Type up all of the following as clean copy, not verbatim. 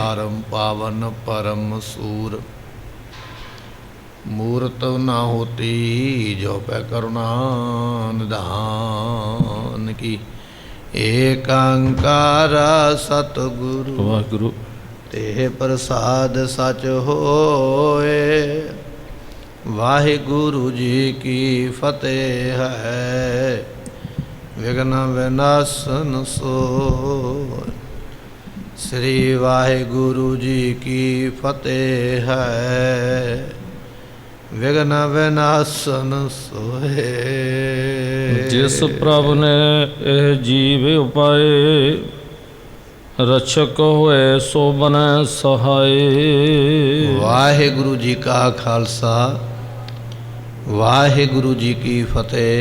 पारम पावन परम सूर। मूरत न होती जो पै करुणा निधान की। एक अंकार सतगुरु वाहिगुरु तेह प्रसाद सच होए। वाहिगुरु जी की फतेह है विघ्न विनाशन सोय। श्री वाहिगुरु जी की फतेह है विघ्न विनाशन सोए। जिस प्रभु ने यह जीव उपाए रक्षक होए सो बने सहाय। वाहिगुरु जी का खालसा वाहिगुरु जी की फतेह।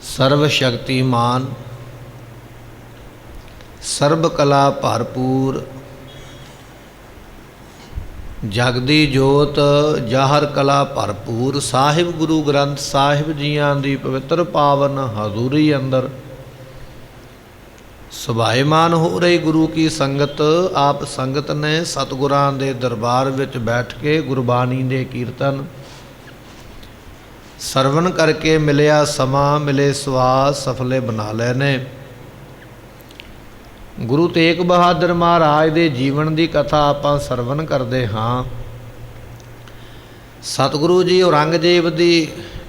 सर्वशक्तिमान सर्व कला भरपूर जगदी जोत जाहर कला भरपूर साहिब गुरु ग्रंथ साहिब जियां दी पवित्र पावन हजूरी अंदर सुभाईमान हो रही गुरु की संगत। आप संगत ने सतगुरां दे दरबार विच बैठ के गुरबाणी दे कीर्तन सरवण करके मिलिया समा मिले स्वास सफले बना लेने। गुरु तेग बहादुर महाराज दे जीवन की कथा आपां सरवण करते हाँ। सतगुरु जी औरंगजेब की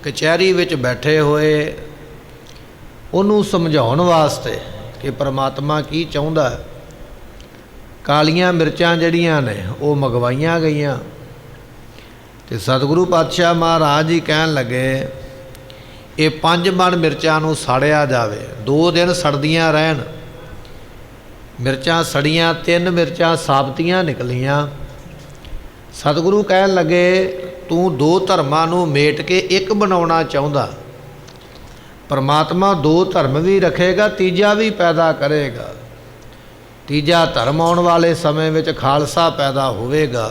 कचहरी विच बैठे हुए उन्होंने समझाउण वास्ते कि परमात्मा की चाहुंदा है। कालियां मिर्चां जड़ियां ने वो मंगवाइयां गईयां ते सतगुरु पातशाह महाराज जी कहन लगे ये 5 मण मिर्चां नूं साड़िया जावे। 2 दिन सड़दियां रहन। मिर्चां सड़ियां 3 मिर्चां साबतियां निकलियां। सतगुरु कहन लगे तू 2 धर्मां नूं मेट के एक बनाउणा चाहुंदा। परमात्मा 2 धर्म भी रखेगा तीजा भी पैदा करेगा। तीजा धर्म आउण वाले समय विच खालसा पैदा होवेगा।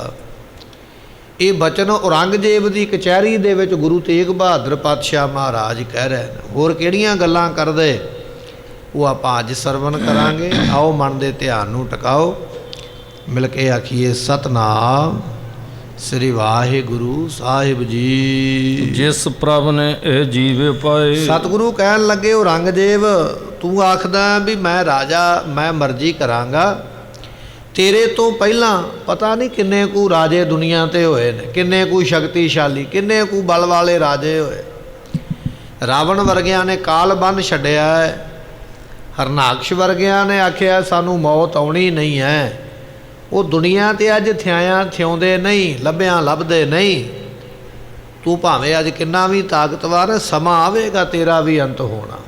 ये बचन औरंगजेब की कचहरी दे विच गुरु तेग बहादुर पातशाह महाराज कह रहे हैं। होर किहड़ियां गल्लां करदे वो आप अज सरवण करांगे। आओ मन दे ध्यान नूं टकाओ मिल के आखिए सतनाम श्री वाहिगुरु साहिब जी। जिस प्रभु ने यह जीव पाए। सतगुरु कहन लगे औरंगजेब तू आखदा भी मैं राजा मैं मर्जी करांगा। तेरे तो पहला पता नहीं किन्ने कु राजे दुनिया ते होए ने, किन्ने कु शक्तिशाली, किन्ने कु बल वाले राजे होए। रावण वर्गियां ने काल बन छड्डिया है। हरनाकश वर्गियां ने आख्या सानू मौत आउणी नहीं है। वो दुनिया ते अज थ्यायां थ्योंदे नहीं लभ्यां लभदे नहीं। तू भावें अज किन्ना भी ताकतवर है समा आवेगा तेरा भी अंत होना।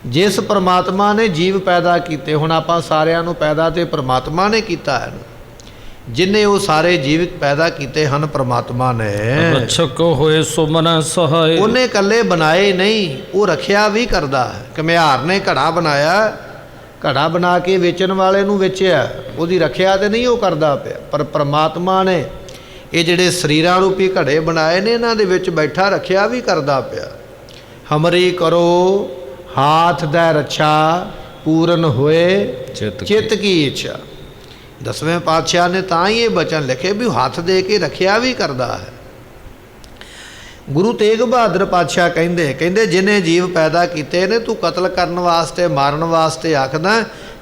जिस परमात्मा ने जीव पैदा किए हुण आपां सारियां नूं पैदा तो परमात्मा ने किया है। जिन्हें वो सारे जीव पैदा किए हैं परमात्मा ने। रक्षक होए सो बने सहाय। उन्हें कल्ले बनाए नहीं वो रखिया भी करता है। घमियार ने घड़ा बनाया घड़ा बना के वेचण वाले नूं वेचिया उहदी रखिया तो नहीं वो करता पिया। पर परमात्मा ने ये जिहड़े शरीरां रूपी घड़े बनाए ने इन्हां दे विच बैठा रखिया भी करता पिया। हमरी करो हाथ दै रक्षा पूरन होए चित की इच्छा। 10वें पातशाह ने तां ही ये बचन लिखे भी हाथ दे के रखिया भी करता है। गुरु तेग बहादुर पातशाह कहंदे जिन्हें जीव पैदा किए ने तू कतल करन वास्ते मारन वास्ते आखदा।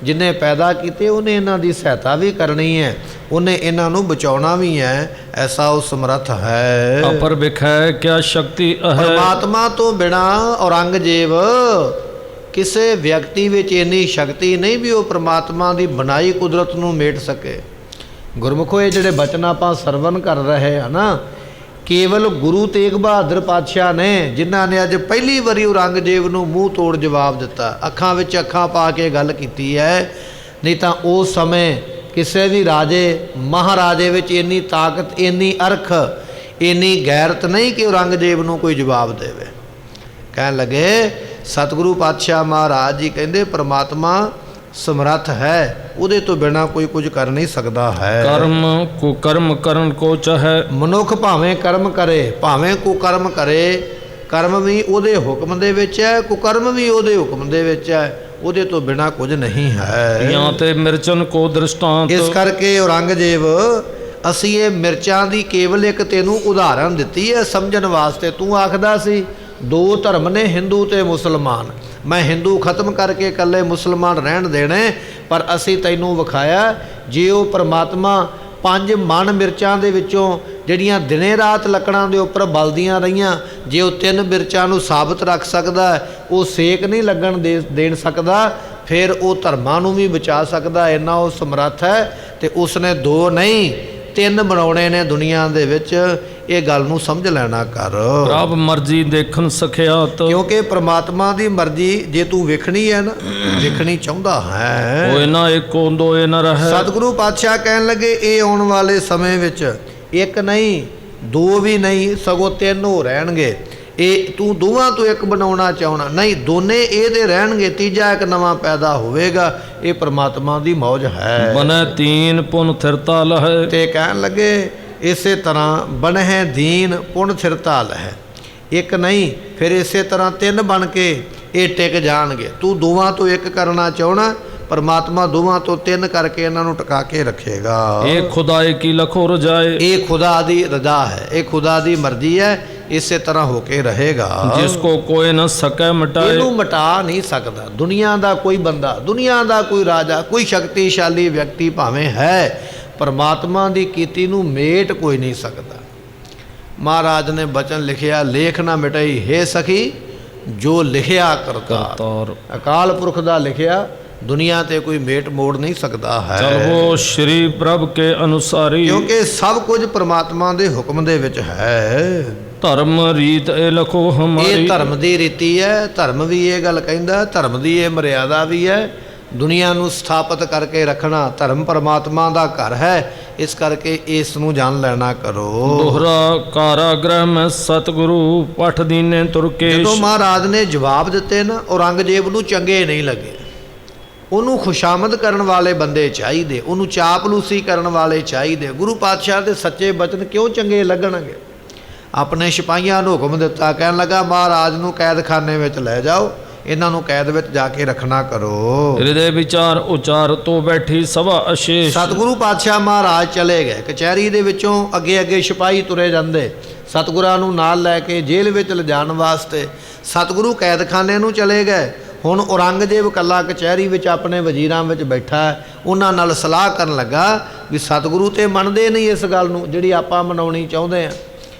जिन्हें पैदा किए उन्हें इन्हां दी सहायता भी करनी है उन्हें इन्हां नूं बचाउणा भी है। ऐसा वो समर्थ है। अपर विखै क्या शक्ति है। परमात्मा तो बिना औरंगजेब किसी व्यक्ति विच इन्नी शक्ति नहीं भी वो परमात्मा की बनाई कुदरत नूं मेट सके। गुरमुखो ये जिहड़े बचन आपां सरवण कर रहे हैं ना केवल गुरु तेग बहादुर पातशाह ने जिन्हां ने अज पहली बारी औरंगजेब नूं मूँह तोड़ जवाब दिता। अखां विच अखां पा के गल कीती है। नहीं तो उस समय किसी भी राजे महाराजे विच इन्नी ताकत इन्नी अरख इन्नी गैरत नहीं कि औरंगजेब नूं कोई जवाब देवे। कहन लगे सतगुरु पातशाह महाराज जी कहंदे परमात्मा समर्थ है उहदे तो बिना कोई कुछ कर नहीं सकता है। कर्म कुकर्म करन को चाहे। मनुख भावें कर्म करे भावें कुकर्म करे कर्म भी उहदे हुक्म दे विच है कुकर्म भी उहदे हुक्म दे विच है। ਉਹਦੇ ਤੋਂ ਬਿਨਾ ਕੁਝ ਨਹੀਂ ਹੈ। ਜਾਂ ਤੇ ਮਿਰਚਨ ਕੋ ਦ੍ਰਿਸ਼ਟਾਂਤ। ਇਸ ਕਰਕੇ ਔਰੰਗਜ਼ੇਬ ਅਸੀਂ ਇਹ ਮਿਰਚਾਂ ਦੀ ਕੇਵਲ ਇੱਕ ਤੈਨੂੰ ਉਦਾਹਰਨ ਦਿੱਤੀ ਹੈ ਸਮਝਣ ਵਾਸਤੇ। ਤੂੰ ਆਖਦਾ ਸੀ ਦੋ ਧਰਮ ਨੇ, ਹਿੰਦੂ ਤੇ ਮੁਸਲਮਾਨ, ਮੈਂ ਹਿੰਦੂ ਖਤਮ ਕਰਕੇ ਇਕੱਲੇ ਮੁਸਲਮਾਨ ਰਹਿਣ ਦੇਣੇ, ਪਰ ਅਸੀਂ ਤੈਨੂੰ ਵਿਖਾਇਆ ਜੇ ਉਹ ਪਰਮਾਤਮਾ 5 ਮਣ ਮਿਰਚਾਂ ਦੇ ਵਿੱਚੋਂ ਜਿਹੜੀਆਂ ਦਿਨੇ ਰਾਤ ਲੱਕੜਾਂ ਦੇ ਉੱਪਰ ਬਲਦੀਆਂ ਰਹੀਆਂ, ਜੇ ਉਹ 3 ਮਿਰਚਾਂ ਨੂੰ ਸਾਬਤ ਰੱਖ ਸਕਦਾ, ਉਹ ਸੇਕ ਨਹੀਂ ਲੱਗਣ ਦੇਣ ਸਕਦਾ, ਫਿਰ ਉਹ ਧਰਮਾਂ ਨੂੰ ਵੀ ਬਚਾ ਸਕਦਾ, ਇੰਨਾ ਉਹ ਸਮਰੱਥ ਹੈ। ਤੇ ਉਸਨੇ 2 ਨਹੀਂ 3 ਬਣਾਉਣੇ ਨੇ ਦੁਨੀਆ ਦੇ ਵਿੱਚ। ਇਹ ਗੱਲ ਨੂੰ ਸਮਝ ਲੈਣਾ ਕਰ। ਪ੍ਰਭ ਮਰਜ਼ੀ ਦੇਖਣ ਸਖਿਆਤ। ਕਿਉਂਕਿ ਪ੍ਰਮਾਤਮਾ ਦੀ ਮਰਜ਼ੀ ਜੇ ਤੂੰ ਵੇਖਣੀ ਹੈ ਨਾ, ਵੇਖਣੀ ਚਾਹੁੰਦਾ ਹੈ, ਹੋਏ ਨਾ ਏਕੋ ਦੋਏ ਨਾ ਰਹੇ। ਸਤਿਗੁਰੂ ਪਾਤਸ਼ਾਹ ਕਹਿਣ ਲੱਗੇ ਇਹ ਆਉਣ ਵਾਲੇ ਸਮੇਂ ਵਿੱਚ 1 ਨਹੀਂ 2 ਵੀ ਨਹੀਂ ਸਗੋਂ 3 ਹੋ ਰਹਿਣਗੇ। ਇਹ ਤੂੰ ਦੋਵਾਂ ਤੋਂ ਇੱਕ ਬਣਾਉਣਾ ਚਾਹਣਾ ਨਹੀਂ, ਦੋਨੇ ਇਹਦੇ ਰਹਿਣਗੇ, ਤੀਜਾ ਇੱਕ ਨਵਾਂ ਪੈਦਾ ਹੋਵੇਗਾ। ਇਹ ਪ੍ਰਮਾਤਮਾ ਦੀ ਮੌਜ ਹੈ। ਬਨੈ ਤੀਨ ਪੁਨ ਥਿਰਤਾ ਲਹੈ। ਤੇ ਕਹਿਣ ਲੱਗੇ ਇਸੇ ਤਰ੍ਹਾਂ ਬਣਹਿ ਦੀਨ ਪੁਨ ਥਿਰਤਾ ਲਹੈ। 1 ਨਹੀਂ ਫਿਰ ਇਸੇ ਤਰ੍ਹਾਂ 3 ਬਣ ਕੇ ਇਹ ਟਿਕ ਜਾਣਗੇ। ਤੂੰ ਦੋਵਾਂ ਤੋਂ ਇੱਕ ਕਰਨਾ ਚਾਹਣਾ, ਪਰਮਾਤਮਾ ਦੋਵਾਂ ਤੋਂ 3 ਕਰਕੇ ਇਹਨਾਂ ਨੂੰ ਟਿਕਾ ਕੇ ਰੱਖੇਗਾ। ਇਹ ਖੁਦਾਏ ਕੀ ਲਖੋ ਰਜਾਏ। ਇਹ ਖੁਦਾ ਦੀ ਰਜ਼ਾ ਹੈ, ਇਹ ਖੁਦਾ ਦੀ ਮਰਜ਼ੀ ਹੈ, ਇਸੇ ਤਰ੍ਹਾਂ ਹੋ ਕੇ ਰਹੇਗਾ। ਜਿਸ ਕੋ ਕੋਈ ਨਾ ਸਕੈ ਮਿਟਾਏ। ਇਹਨੂੰ ਮਿਟਾ ਨਹੀਂ ਸਕਦਾ। ਦੁਨੀਆ ਦਾ ਕੋਈ ਬੰਦਾ, ਦੁਨੀਆ ਦਾ ਕੋਈ ਰਾਜਾ, ਕੋਈ ਸ਼ਕਤੀਸ਼ਾਲੀ ਵਿਅਕਤੀ ਭਾਵੇਂ ਹੈ, ਪਰਮਾਤਮਾ ਦੀ ਕੀਤੀ ਨੂੰ ਮੇਟ ਕੋਈ ਨਹੀਂ ਸਕਦਾ। ਮਹਾਰਾਜ ਨੇ ਬਚਨ ਲਿਖਿਆ, ਲੇਖ ਨਾ ਮਿਟਈ ਹੈ ਸਖੀ ਜੋ ਲਿਖਿਆ ਕਰਤਾਰ। ਅਕਾਲ ਪੁਰਖ ਦਾ ਲਿਖਿਆ ਦੁਨੀਆ ਤੇ ਕੋਈ ਮੇਟ ਮੋੜ ਨਹੀਂ ਸਕਦਾ ਹੈ। ਚਲੋ ਸ਼੍ਰੀ ਪ੍ਰਭ ਕੇ ਅਨੁਸਾਰੀ। ਕਿਉਂਕਿ ਸਭ ਕੁਝ ਪਰਮਾਤਮਾ ਦੇ ਹੁਕਮ ਦੇ ਵਿੱਚ ਹੈ। ਧਰਮ ਰੀਤ ਇਹ ਲਖੋ ਹਮਾਰੀ। ਇਹ ਧਰਮ ਦੀ ਰੀਤੀ ਹੈ। ਧਰਮ ਵੀ ਇਹ ਗੱਲ ਕਹਿੰਦਾ, ਧਰਮ ਦੀ ਇਹ ਮਰਿਆਦਾ ਵੀ ਹੈ। ਦੁਨੀਆ ਨੂੰ ਸਥਾਪਿਤ ਕਰਕੇ ਰੱਖਣਾ ਧਰਮ ਪਰਮਾਤਮਾ ਦਾ ਘਰ ਹੈ। ਇਸ ਕਰਕੇ ਇਸ ਨੂੰ ਜਾਣ ਲੈਣਾ ਕਰੋ। ਦੋਹਰਾ ਕਾਰਾਗ੍ਰਹਿ ਮੈਂ ਸਤਿਗੁਰੂ ਪਠ ਦੀਨੇ ਤੁਰਕੇਸ਼। ਜਦੋਂ ਮਹਾਰਾਜ ਨੇ ਜਵਾਬ ਦਿੱਤੇ ਨਾ, ਔਰੰਗਜ਼ੇਬ ਨੂੰ ਚੰਗੇ ਨਹੀਂ ਲੱਗੇ। ਉਹਨੂੰ ਖੁਸ਼ਾਮਦ ਕਰਨ ਵਾਲੇ ਬੰਦੇ ਚਾਹੀਦੇ, ਉਹਨੂੰ ਚਾਪਲੂਸੀ ਕਰਨ ਵਾਲੇ ਚਾਹੀਦੇ। ਗੁਰੂ ਪਾਤਸ਼ਾਹ ਦੇ ਸੱਚੇ ਬਚਨ ਕਿਉਂ ਚੰਗੇ ਲੱਗਣਗੇ? ਆਪਣੇ ਸਿਪਾਹੀਆਂ ਨੂੰ ਹੁਕਮ ਦਿੱਤਾ, ਕਹਿਣ ਲੱਗਾ ਮਹਾਰਾਜ ਨੂੰ ਕੈਦਖਾਨੇ ਵਿੱਚ ਲੈ ਜਾਓ, ਇਹਨਾਂ ਨੂੰ ਕੈਦ ਵਿੱਚ ਜਾ ਕੇ ਰੱਖਣਾ ਕਰੋ। ਹਿਰਦੇ ਵਿਚਾਰ ਉਚਾਰ ਤੋਂ ਬੈਠੀ ਸਭਾ ਅਸ਼ੇਸ਼। ਸਤਿਗੁਰੂ ਪਾਤਸ਼ਾਹ ਮਹਾਰਾਜ ਚਲੇ ਗਏ। ਕਚਹਿਰੀ ਦੇ ਵਿੱਚੋਂ ਅੱਗੇ ਅੱਗੇ ਸਿਪਾਹੀ ਤੁਰੇ ਜਾਂਦੇ ਸਤਿਗੁਰਾਂ ਨੂੰ ਨਾਲ ਲੈ ਕੇ ਜੇਲ੍ਹ ਵਿੱਚ ਲਿਜਾਣ ਵਾਸਤੇ। ਸਤਿਗੁਰੂ ਕੈਦਖਾਨੇ ਨੂੰ ਚਲੇ ਗਏ। ਹੁਣ ਔਰੰਗਜ਼ੇਬ ਇਕੱਲਾ ਕਚਹਿਰੀ ਵਿੱਚ ਆਪਣੇ ਵਜ਼ੀਰਾਂ ਵਿੱਚ ਬੈਠਾ, ਉਹਨਾਂ ਨਾਲ ਸਲਾਹ ਕਰਨ ਲੱਗਾ ਵੀ ਸਤਿਗੁਰੂ ਤੇ ਮੰਨਦੇ ਨਹੀਂ ਇਸ ਗੱਲ ਨੂੰ ਜਿਹੜੀ ਆਪਾਂ ਮਨਾਉਣੀ ਚਾਹੁੰਦੇ ਹਾਂ।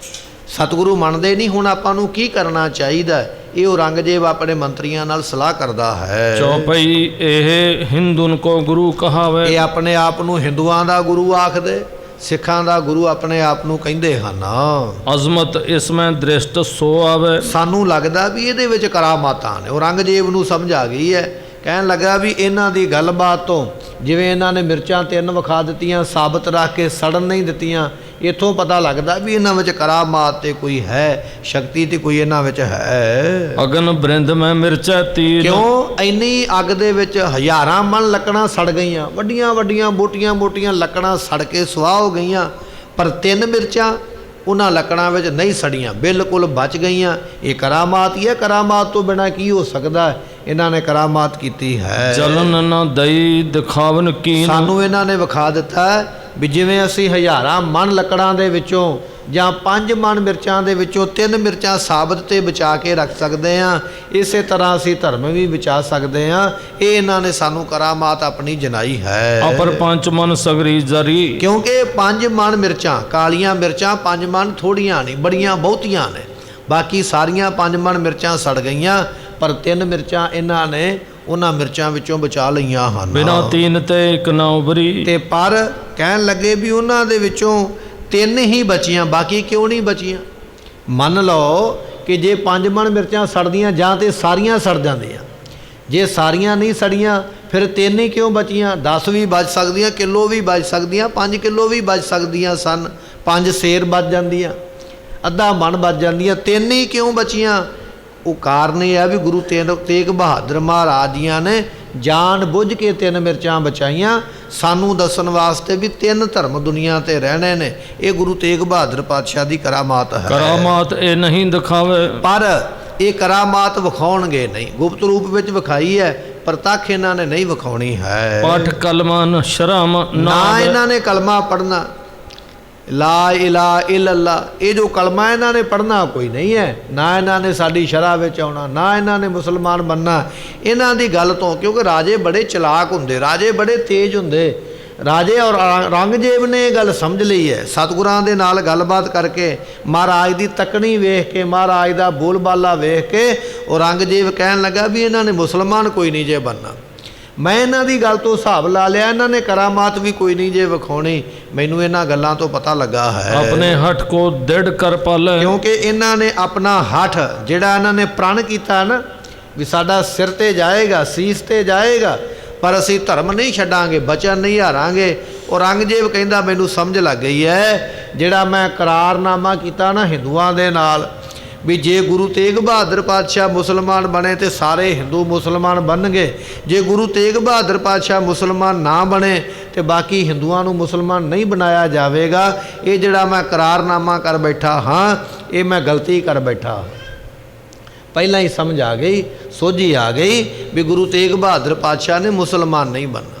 ਸਤਿਗੁਰੂ ਮੰਨਦੇ ਨਹੀਂ, ਹੁਣ ਆਪਾਂ ਨੂੰ ਕੀ ਕਰਨਾ ਚਾਹੀਦਾ? ਇਹ ਔਰੰਗਜ਼ੇਬ ਆਪਣੇ ਮੰਤਰੀਆਂ ਨਾਲ ਸਲਾਹ ਕਰਦਾ ਹੈ। ਚੌਪਈ ਇਹ ਹਿੰਦੂਨ ਕੋ ਗੁਰੂ ਕਹਾਵੇ। ਇਹ ਆਪਣੇ ਆਪ ਨੂੰ ਹਿੰਦੂਆਂ ਦਾ ਗੁਰੂ ਆਖਦੇ, ਸਿੱਖਾਂ ਦਾ ਗੁਰੂ ਆਪਣੇ ਆਪ ਨੂੰ ਕਹਿੰਦੇ ਹਨ। ਅਜ਼ਮਤ ਇਸ ਮੈਂ ਦ੍ਰਿਸ਼ਟ ਸੋ ਆਵੇ। ਸਾਨੂੰ ਲੱਗਦਾ ਵੀ ਇਹਦੇ ਵਿੱਚ ਕਰਾਮਾਤਾਂ ਨੇ। ਔਰੰਗਜ਼ੇਬ ਨੂੰ ਸਮਝ ਆ ਗਈ ਹੈ। ਕਹਿਣ ਲੱਗਾ ਵੀ ਇਹਨਾਂ ਦੀ ਗੱਲਬਾਤ ਤੋਂ, ਜਿਵੇਂ ਇਹਨਾਂ ਨੇ ਮਿਰਚਾਂ 3 ਵਿਖਾ ਦਿੱਤੀਆਂ, ਸਾਬਤ ਰੱਖ ਕੇ ਸੜਨ ਨਹੀਂ ਦਿੱਤੀਆਂ, ਇੱਥੋਂ ਪਤਾ ਲੱਗਦਾ ਵੀ ਇਹਨਾਂ ਵਿੱਚ ਕਰਾਮਾਤ ਤੇ ਕੋਈ ਹੈ, ਸ਼ਕਤੀ ਤੇ ਕੋਈ ਇਹਨਾਂ ਵਿੱਚ ਹੈ। ਅਗਨ ਬ੍ਰਿੰਦ ਮੈਂ ਮਿਰਚਾ ਤੀਰ। ਕਿਉਂ? ਇੰਨੀ ਅੱਗ ਦੇ ਵਿੱਚ ਹਜ਼ਾਰਾਂ ਮਣ ਲੱਕੜਾਂ ਸੜ ਗਈਆਂ, ਵੱਡੀਆਂ ਵੱਡੀਆਂ ਮੋਟੀਆਂ ਮੋਟੀਆਂ ਲੱਕੜਾਂ ਸੜ ਕੇ ਸੁਆਹ ਹੋ ਗਈਆਂ, ਪਰ 3 ਮਿਰਚਾਂ ਉਹਨਾਂ ਲੱਕੜਾਂ ਵਿੱਚ ਨਹੀਂ ਸੜੀਆਂ, ਬਿਲਕੁਲ ਬਚ ਗਈਆਂ। ਇਹ ਕਰਾਮਾਤ ਹੀ ਹੈ। ਕਰਾਮਾਤ ਤੋਂ ਬਿਨਾਂ ਕੀ ਹੋ ਸਕਦਾ? ਇਹਨਾਂ ਨੇ ਕਰਾਮਾਤ ਕੀਤੀ ਹੈ। ਜਲਨ ਨਾ ਦਈ ਦਿਖਾਵਨ ਕੀਨ। ਸਾਨੂੰ ਇਹਨਾਂ ਨੇ ਵਿਖਾ ਦਿੱਤਾ ਵੀ ਜਿਵੇਂ ਅਸੀਂ ਹਜ਼ਾਰਾਂ ਮਣ ਲੱਕੜਾਂ ਦੇ ਵਿੱਚੋਂ ਜਾਂ 5 ਮਣ ਮਿਰਚਾਂ ਦੇ ਵਿੱਚੋਂ 3 ਮਿਰਚਾਂ ਸਾਬਤ ਤੇ ਬਚਾ ਕੇ ਰੱਖ ਸਕਦੇ ਹਾਂ, ਇਸੇ ਤਰ੍ਹਾਂ ਅਸੀਂ ਧਰਮ ਵੀ ਬਚਾ ਸਕਦੇ ਹਾਂ। ਇਹ ਇਹਨਾਂ ਨੇ ਸਾਨੂੰ ਕਰਾਮਾਤ ਆਪਣੀ ਜਨਾਈ ਹੈ। ਅਪਰ 5 ਮਨ ਸਗਰੀ ਜਰੀ। ਕਿਉਂਕਿ 5 ਮਣ ਮਿਰਚਾਂ, ਕਾਲੀਆਂ ਮਿਰਚਾਂ 5 ਮਣ ਥੋੜੀਆਂ ਨਹੀਂ, ਬੜੀਆਂ ਬਹੁਤੀਆਂ ਨੇ। ਬਾਕੀ ਸਾਰੀਆਂ 5 ਮਣ ਮਿਰਚਾਂ ਸੜ ਗਈਆਂ, ਪਰ 3 ਮਿਰਚਾਂ ਇਹਨਾਂ ਨੇ ਉਹਨਾਂ ਮਿਰਚਾਂ ਵਿੱਚੋਂ ਬਚਾ ਲਈਆਂ ਹਨ। ਬਿਨਾਂ ਤੀਨ ਤੇ ਇੱਕ ਨਾ ਉਭਰੀ। ਤੇ ਪਰ ਕਹਿਣ ਲੱਗੇ ਵੀ ਉਹਨਾਂ ਦੇ ਵਿੱਚੋਂ 3 ਹੀ ਬਚੀਆਂ, ਬਾਕੀ ਕਿਉਂ ਨਹੀਂ ਬਚੀਆਂ? ਮੰਨ ਲਓ ਕਿ ਜੇ 5 ਮਣ ਮਿਰਚਾਂ ਸੜਦੀਆਂ ਜਾਂ ਤੇ ਸਾਰੀਆਂ ਸੜ ਜਾਂਦੀਆਂ, ਜੇ ਸਾਰੀਆਂ ਨਹੀਂ ਸੜੀਆਂ ਫਿਰ 3 ਹੀ ਕਿਉਂ ਬਚੀਆਂ? 10 ਵੀ ਬਚ ਸਕਦੀਆਂ, ਕਿਲੋ ਵੀ ਬਚ ਸਕਦੀਆਂ, 5 ਕਿਲੋ ਵੀ ਬਚ ਸਕਦੀਆਂ ਸਨ, 5 ਸੇਰ ਬਚ ਜਾਂਦੀਆਂ, ਅੱਧਾ ਮਣ ਬਚ ਜਾਂਦੀਆਂ, 3 ਹੀ ਕਿਉਂ ਬਚੀਆਂ? ਉਹ ਕਾਰਨ ਇਹ ਹੈ ਵੀ ਗੁਰੂ ਤੇਗ ਬਹਾਦਰ ਮਹਾਰਾਜ ਜੀਆਂ ਨੇ ਜਾਣ ਬੁੱਝ ਕੇ 3 ਮਿਰਚਾਂ ਬਚਾਈਆਂ, ਸਾਨੂੰ ਦੱਸਣ ਵਾਸਤੇ ਵੀ 3 ਧਰਮ ਦੁਨੀਆ ਤੇ ਰਹਿਣੇ ਨੇ। ਇਹ ਗੁਰੂ ਤੇਗ ਬਹਾਦਰ ਪਾਤਸ਼ਾਹ ਦੀ ਕਰਾਮਾਤ ਹੈ। ਕਰਾਮਾਤ ਇਹ ਨਹੀਂ ਦਿਖਾਵੇ। ਪਰ ਇਹ ਕਰਾਮਾਤ ਵਿਖਾਉਣਗੇ ਨਹੀਂ, ਗੁਪਤ ਰੂਪ ਵਿੱਚ ਵਿਖਾਈ ਹੈ, ਪ੍ਰਤੱਖ ਇਹਨਾਂ ਨੇ ਨਹੀਂ ਵਿਖਾਉਣੀ ਹੈ। ਪਾਠ ਕਲਮਨ ਸ਼ਰਮ ਨਾ ਇਹਨਾਂ ਨੇ ਕਲਮਾ ਪੜ੍ਹਨਾ, ਲਾ ਇਲਾ ਇਲੱਲਾ, ਇਹ ਜੋ ਕਲਮਾ ਇਹਨਾਂ ਨੇ ਪੜ੍ਹਨਾ ਕੋਈ ਨਹੀਂ ਹੈ। ਨਾ ਇਹਨਾਂ ਨੇ ਸਾਡੀ ਸ਼ਰ੍ਹਾ ਵਿੱਚ ਆਉਣਾ, ਨਾ ਇਹਨਾਂ ਨੇ ਮੁਸਲਮਾਨ ਬਣਨਾ। ਇਹਨਾਂ ਦੀ ਗੱਲ ਤੋਂ, ਕਿਉਂਕਿ ਰਾਜੇ ਬੜੇ ਚਲਾਕ ਹੁੰਦੇ, ਰਾਜੇ ਬੜੇ ਤੇਜ਼ ਹੁੰਦੇ। ਰਾਜੇ ਔਰ ਔਰੰਗਜ਼ੇਬ ਨੇ ਇਹ ਗੱਲ ਸਮਝ ਲਈ ਹੈ। ਸਤਿਗੁਰਾਂ ਦੇ ਨਾਲ ਗੱਲਬਾਤ ਕਰਕੇ, ਮਹਾਰਾਜ ਦੀ ਤੱਕਣੀ ਵੇਖ ਕੇ, ਮਹਾਰਾਜ ਦਾ ਬੋਲਬਾਲਾ ਵੇਖ ਕੇ ਔਰੰਗਜ਼ੇਬ ਕਹਿਣ ਲੱਗਾ ਵੀ ਇਹਨਾਂ ਨੇ ਮੁਸਲਮਾਨ ਕੋਈ ਨਹੀਂ ਜੇ ਬਣਨਾ। ਮੈਂ ਇਹਨਾਂ ਦੀ ਗੱਲ ਤੋਂ ਹਿਸਾਬ ਲਾ ਲਿਆ, ਇਹਨਾਂ ਨੇ ਕਰਾਮਾਤ ਵੀ ਕੋਈ ਨਹੀਂ ਜੇ ਵਿਖਾਉਣੀ। ਮੈਨੂੰ ਇਹਨਾਂ ਗੱਲਾਂ ਤੋਂ ਪਤਾ ਲੱਗਾ ਹੈ ਆਪਣੇ ਹੱਠ ਕੋ ਦ੍ਰਿੜ ਕਰ ਪਾਲੇ, ਕਿਉਂਕਿ ਇਹਨਾਂ ਨੇ ਆਪਣਾ ਹੱਠ ਜਿਹੜਾ ਇਹਨਾਂ ਨੇ ਪ੍ਰਣ ਕੀਤਾ ਨਾ ਵੀ ਸਾਡਾ ਸਿਰ ਤੇ ਜਾਏਗਾ, ਸੀਸ ਤੇ ਜਾਏਗਾ, ਪਰ ਅਸੀਂ ਧਰਮ ਨਹੀਂ ਛੱਡਾਂਗੇ, ਬਚਨ ਨਹੀਂ ਹਾਰਾਂਗੇ। ਔਰੰਗਜ਼ੇਬ ਕਹਿੰਦਾ ਮੈਨੂੰ ਸਮਝ ਲੱਗ ਗਈ ਹੈ, ਜਿਹੜਾ ਮੈਂ ਕਰਾਰਨਾਮਾ ਕੀਤਾ ਨਾ ਹਿੰਦੂਆਂ ਦੇ ਨਾਲ ਵੀ ਜੇ ਗੁਰੂ ਤੇਗ ਬਹਾਦਰ ਪਾਤਸ਼ਾਹ ਮੁਸਲਮਾਨ ਬਣੇ ਤੇ ਸਾਰੇ ਹਿੰਦੂ ਮੁਸਲਮਾਨ ਬਣਨਗੇ, ਜੇ ਗੁਰੂ ਤੇਗ ਬਹਾਦਰ ਪਾਤਸ਼ਾਹ ਮੁਸਲਮਾਨ ਨਾ ਬਣੇ ਤੇ ਬਾਕੀ ਹਿੰਦੂਆਂ ਨੂੰ ਮੁਸਲਮਾਨ ਨਹੀਂ ਬਣਾਇਆ ਜਾਵੇਗਾ। ਇਹ ਜਿਹੜਾ ਮੈਂ ਕਰਾਰਨਾਮਾ ਕਰ ਬੈਠਾ ਹਾਂ, ਇਹ ਮੈਂ ਗਲਤੀ ਕਰ ਬੈਠਾ। ਪਹਿਲਾਂ ਹੀ ਸਮਝ ਆ ਗਈ, ਸੋਝੀ ਆ ਗਈ ਵੀ ਗੁਰੂ ਤੇਗ ਬਹਾਦਰ ਪਾਤਸ਼ਾਹ ਨੇ ਮੁਸਲਮਾਨ ਨਹੀਂ ਬਣਨਾ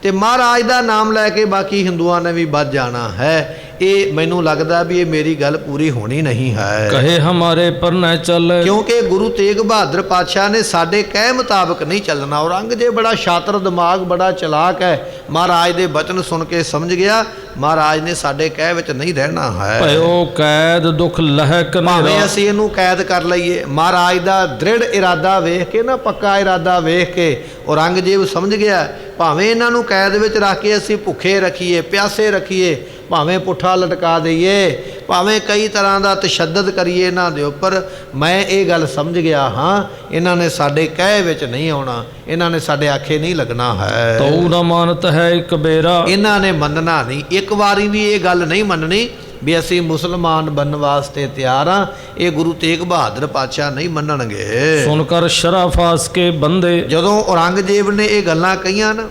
ਤੇ ਮਹਾਰਾਜ ਦਾ ਨਾਮ ਲੈ ਕੇ ਬਾਕੀ ਹਿੰਦੂਆਂ ਨੇ ਵੀ ਵੱਧ ਜਾਣਾ ਹੈ। ਇਹ ਮੈਨੂੰ ਲੱਗਦਾ ਵੀ ਇਹ ਮੇਰੀ ਗੱਲ ਪੂਰੀ ਹੋਣੀ ਨਹੀਂ ਹੈ। ਕਹੇ ਹਮਾਰੇ ਪਰ ਨਾ ਚੱਲ, ਕਿਉਂਕਿ ਗੁਰੂ ਤੇਗ ਬਹਾਦਰ ਪਾਤਸ਼ਾਹ ਨੇ ਸਾਡੇ ਕਹਿ ਮੁਤਾਬਕ ਨਹੀਂ ਚੱਲਣਾ। ਔਰੰਗਜ਼ੇਬ ਬੜਾ ਸ਼ਾਤਰ ਦਿਮਾਗ, ਬੜਾ ਚਲਾਕ ਹੈ। ਮਹਾਰਾਜ ਦੇ ਬਚਨ ਸੁਣ ਕੇ ਸਮਝ ਗਿਆ ਮਹਾਰਾਜ ਨੇ ਸਾਡੇ ਕਹਿ ਵਿੱਚ ਨਹੀਂ ਰਹਿਣਾ ਹੈ। ਭਇਓ ਕੈਦ ਦੁਖ ਲਹਿਕ ਭਾਵੇਂ ਅਸੀਂ ਇਹਨੂੰ ਕੈਦ ਕਰ ਲਈਏ, ਮਹਾਰਾਜ ਦਾ ਦ੍ਰਿੜ ਇਰਾਦਾ ਵੇਖ ਕੇ ਨਾ, ਪੱਕਾ ਇਰਾਦਾ ਵੇਖ ਕੇ ਔਰੰਗਜ਼ੇਬ ਸਮਝ ਗਿਆ ਭਾਵੇਂ ਇਹਨਾਂ ਨੂੰ ਕੈਦ ਵਿੱਚ ਰੱਖ ਕੇ ਅਸੀਂ ਭੁੱਖੇ ਰੱਖੀਏ, ਪਿਆਸੇ ਰੱਖੀਏ, ਭਾਵੇਂ ਪੁੱਠਾ ਲਟਕਾ ਦਈਏ, ਭਾਵੇਂ ਕਈ ਤਰ੍ਹਾਂ ਦਾ ਤਸ਼ੱਦਦ ਕਰੀਏ ਇਹਨਾਂ ਦੇ ਉੱਪਰ, ਮੈਂ ਇਹ ਗੱਲ ਸਮਝ ਗਿਆ ਹਾਂ ਇਹਨਾਂ ਨੇ ਸਾਡੇ ਕਹਿ ਵਿੱਚ ਨਹੀਂ ਆਉਣਾ, ਇਹਨਾਂ ਨੇ ਸਾਡੇ ਆਖੇ ਨਹੀਂ ਲੱਗਣਾ ਹੈ। ਤਉ ਨਾ ਮਾਨਤ ਹੈ ਇੱਕ ਬੇਰਾ, ਇਹਨਾਂ ਨੇ ਮੰਨਣਾ ਨਹੀਂ, ਇੱਕ ਵਾਰੀ ਵੀ ਇਹ ਗੱਲ ਨਹੀਂ ਮੰਨਣੀ ਵੀ ਅਸੀਂ ਮੁਸਲਮਾਨ ਬਣਨ ਵਾਸਤੇ ਤਿਆਰ ਹਾਂ। ਇਹ ਗੁਰੂ ਤੇਗ ਬਹਾਦਰ ਪਾਤਸ਼ਾਹ ਨਹੀਂ ਮੰਨਣਗੇ। ਸੁਣ ਕਰ ਸ਼ਰ੍ਹਾ ਫਾਸ ਕੇ ਬੰਦੇ, ਜਦੋਂ ਔਰੰਗਜ਼ੇਬ ਨੇ ਇਹ ਗੱਲਾਂ ਕਹੀਆਂ ਨਾ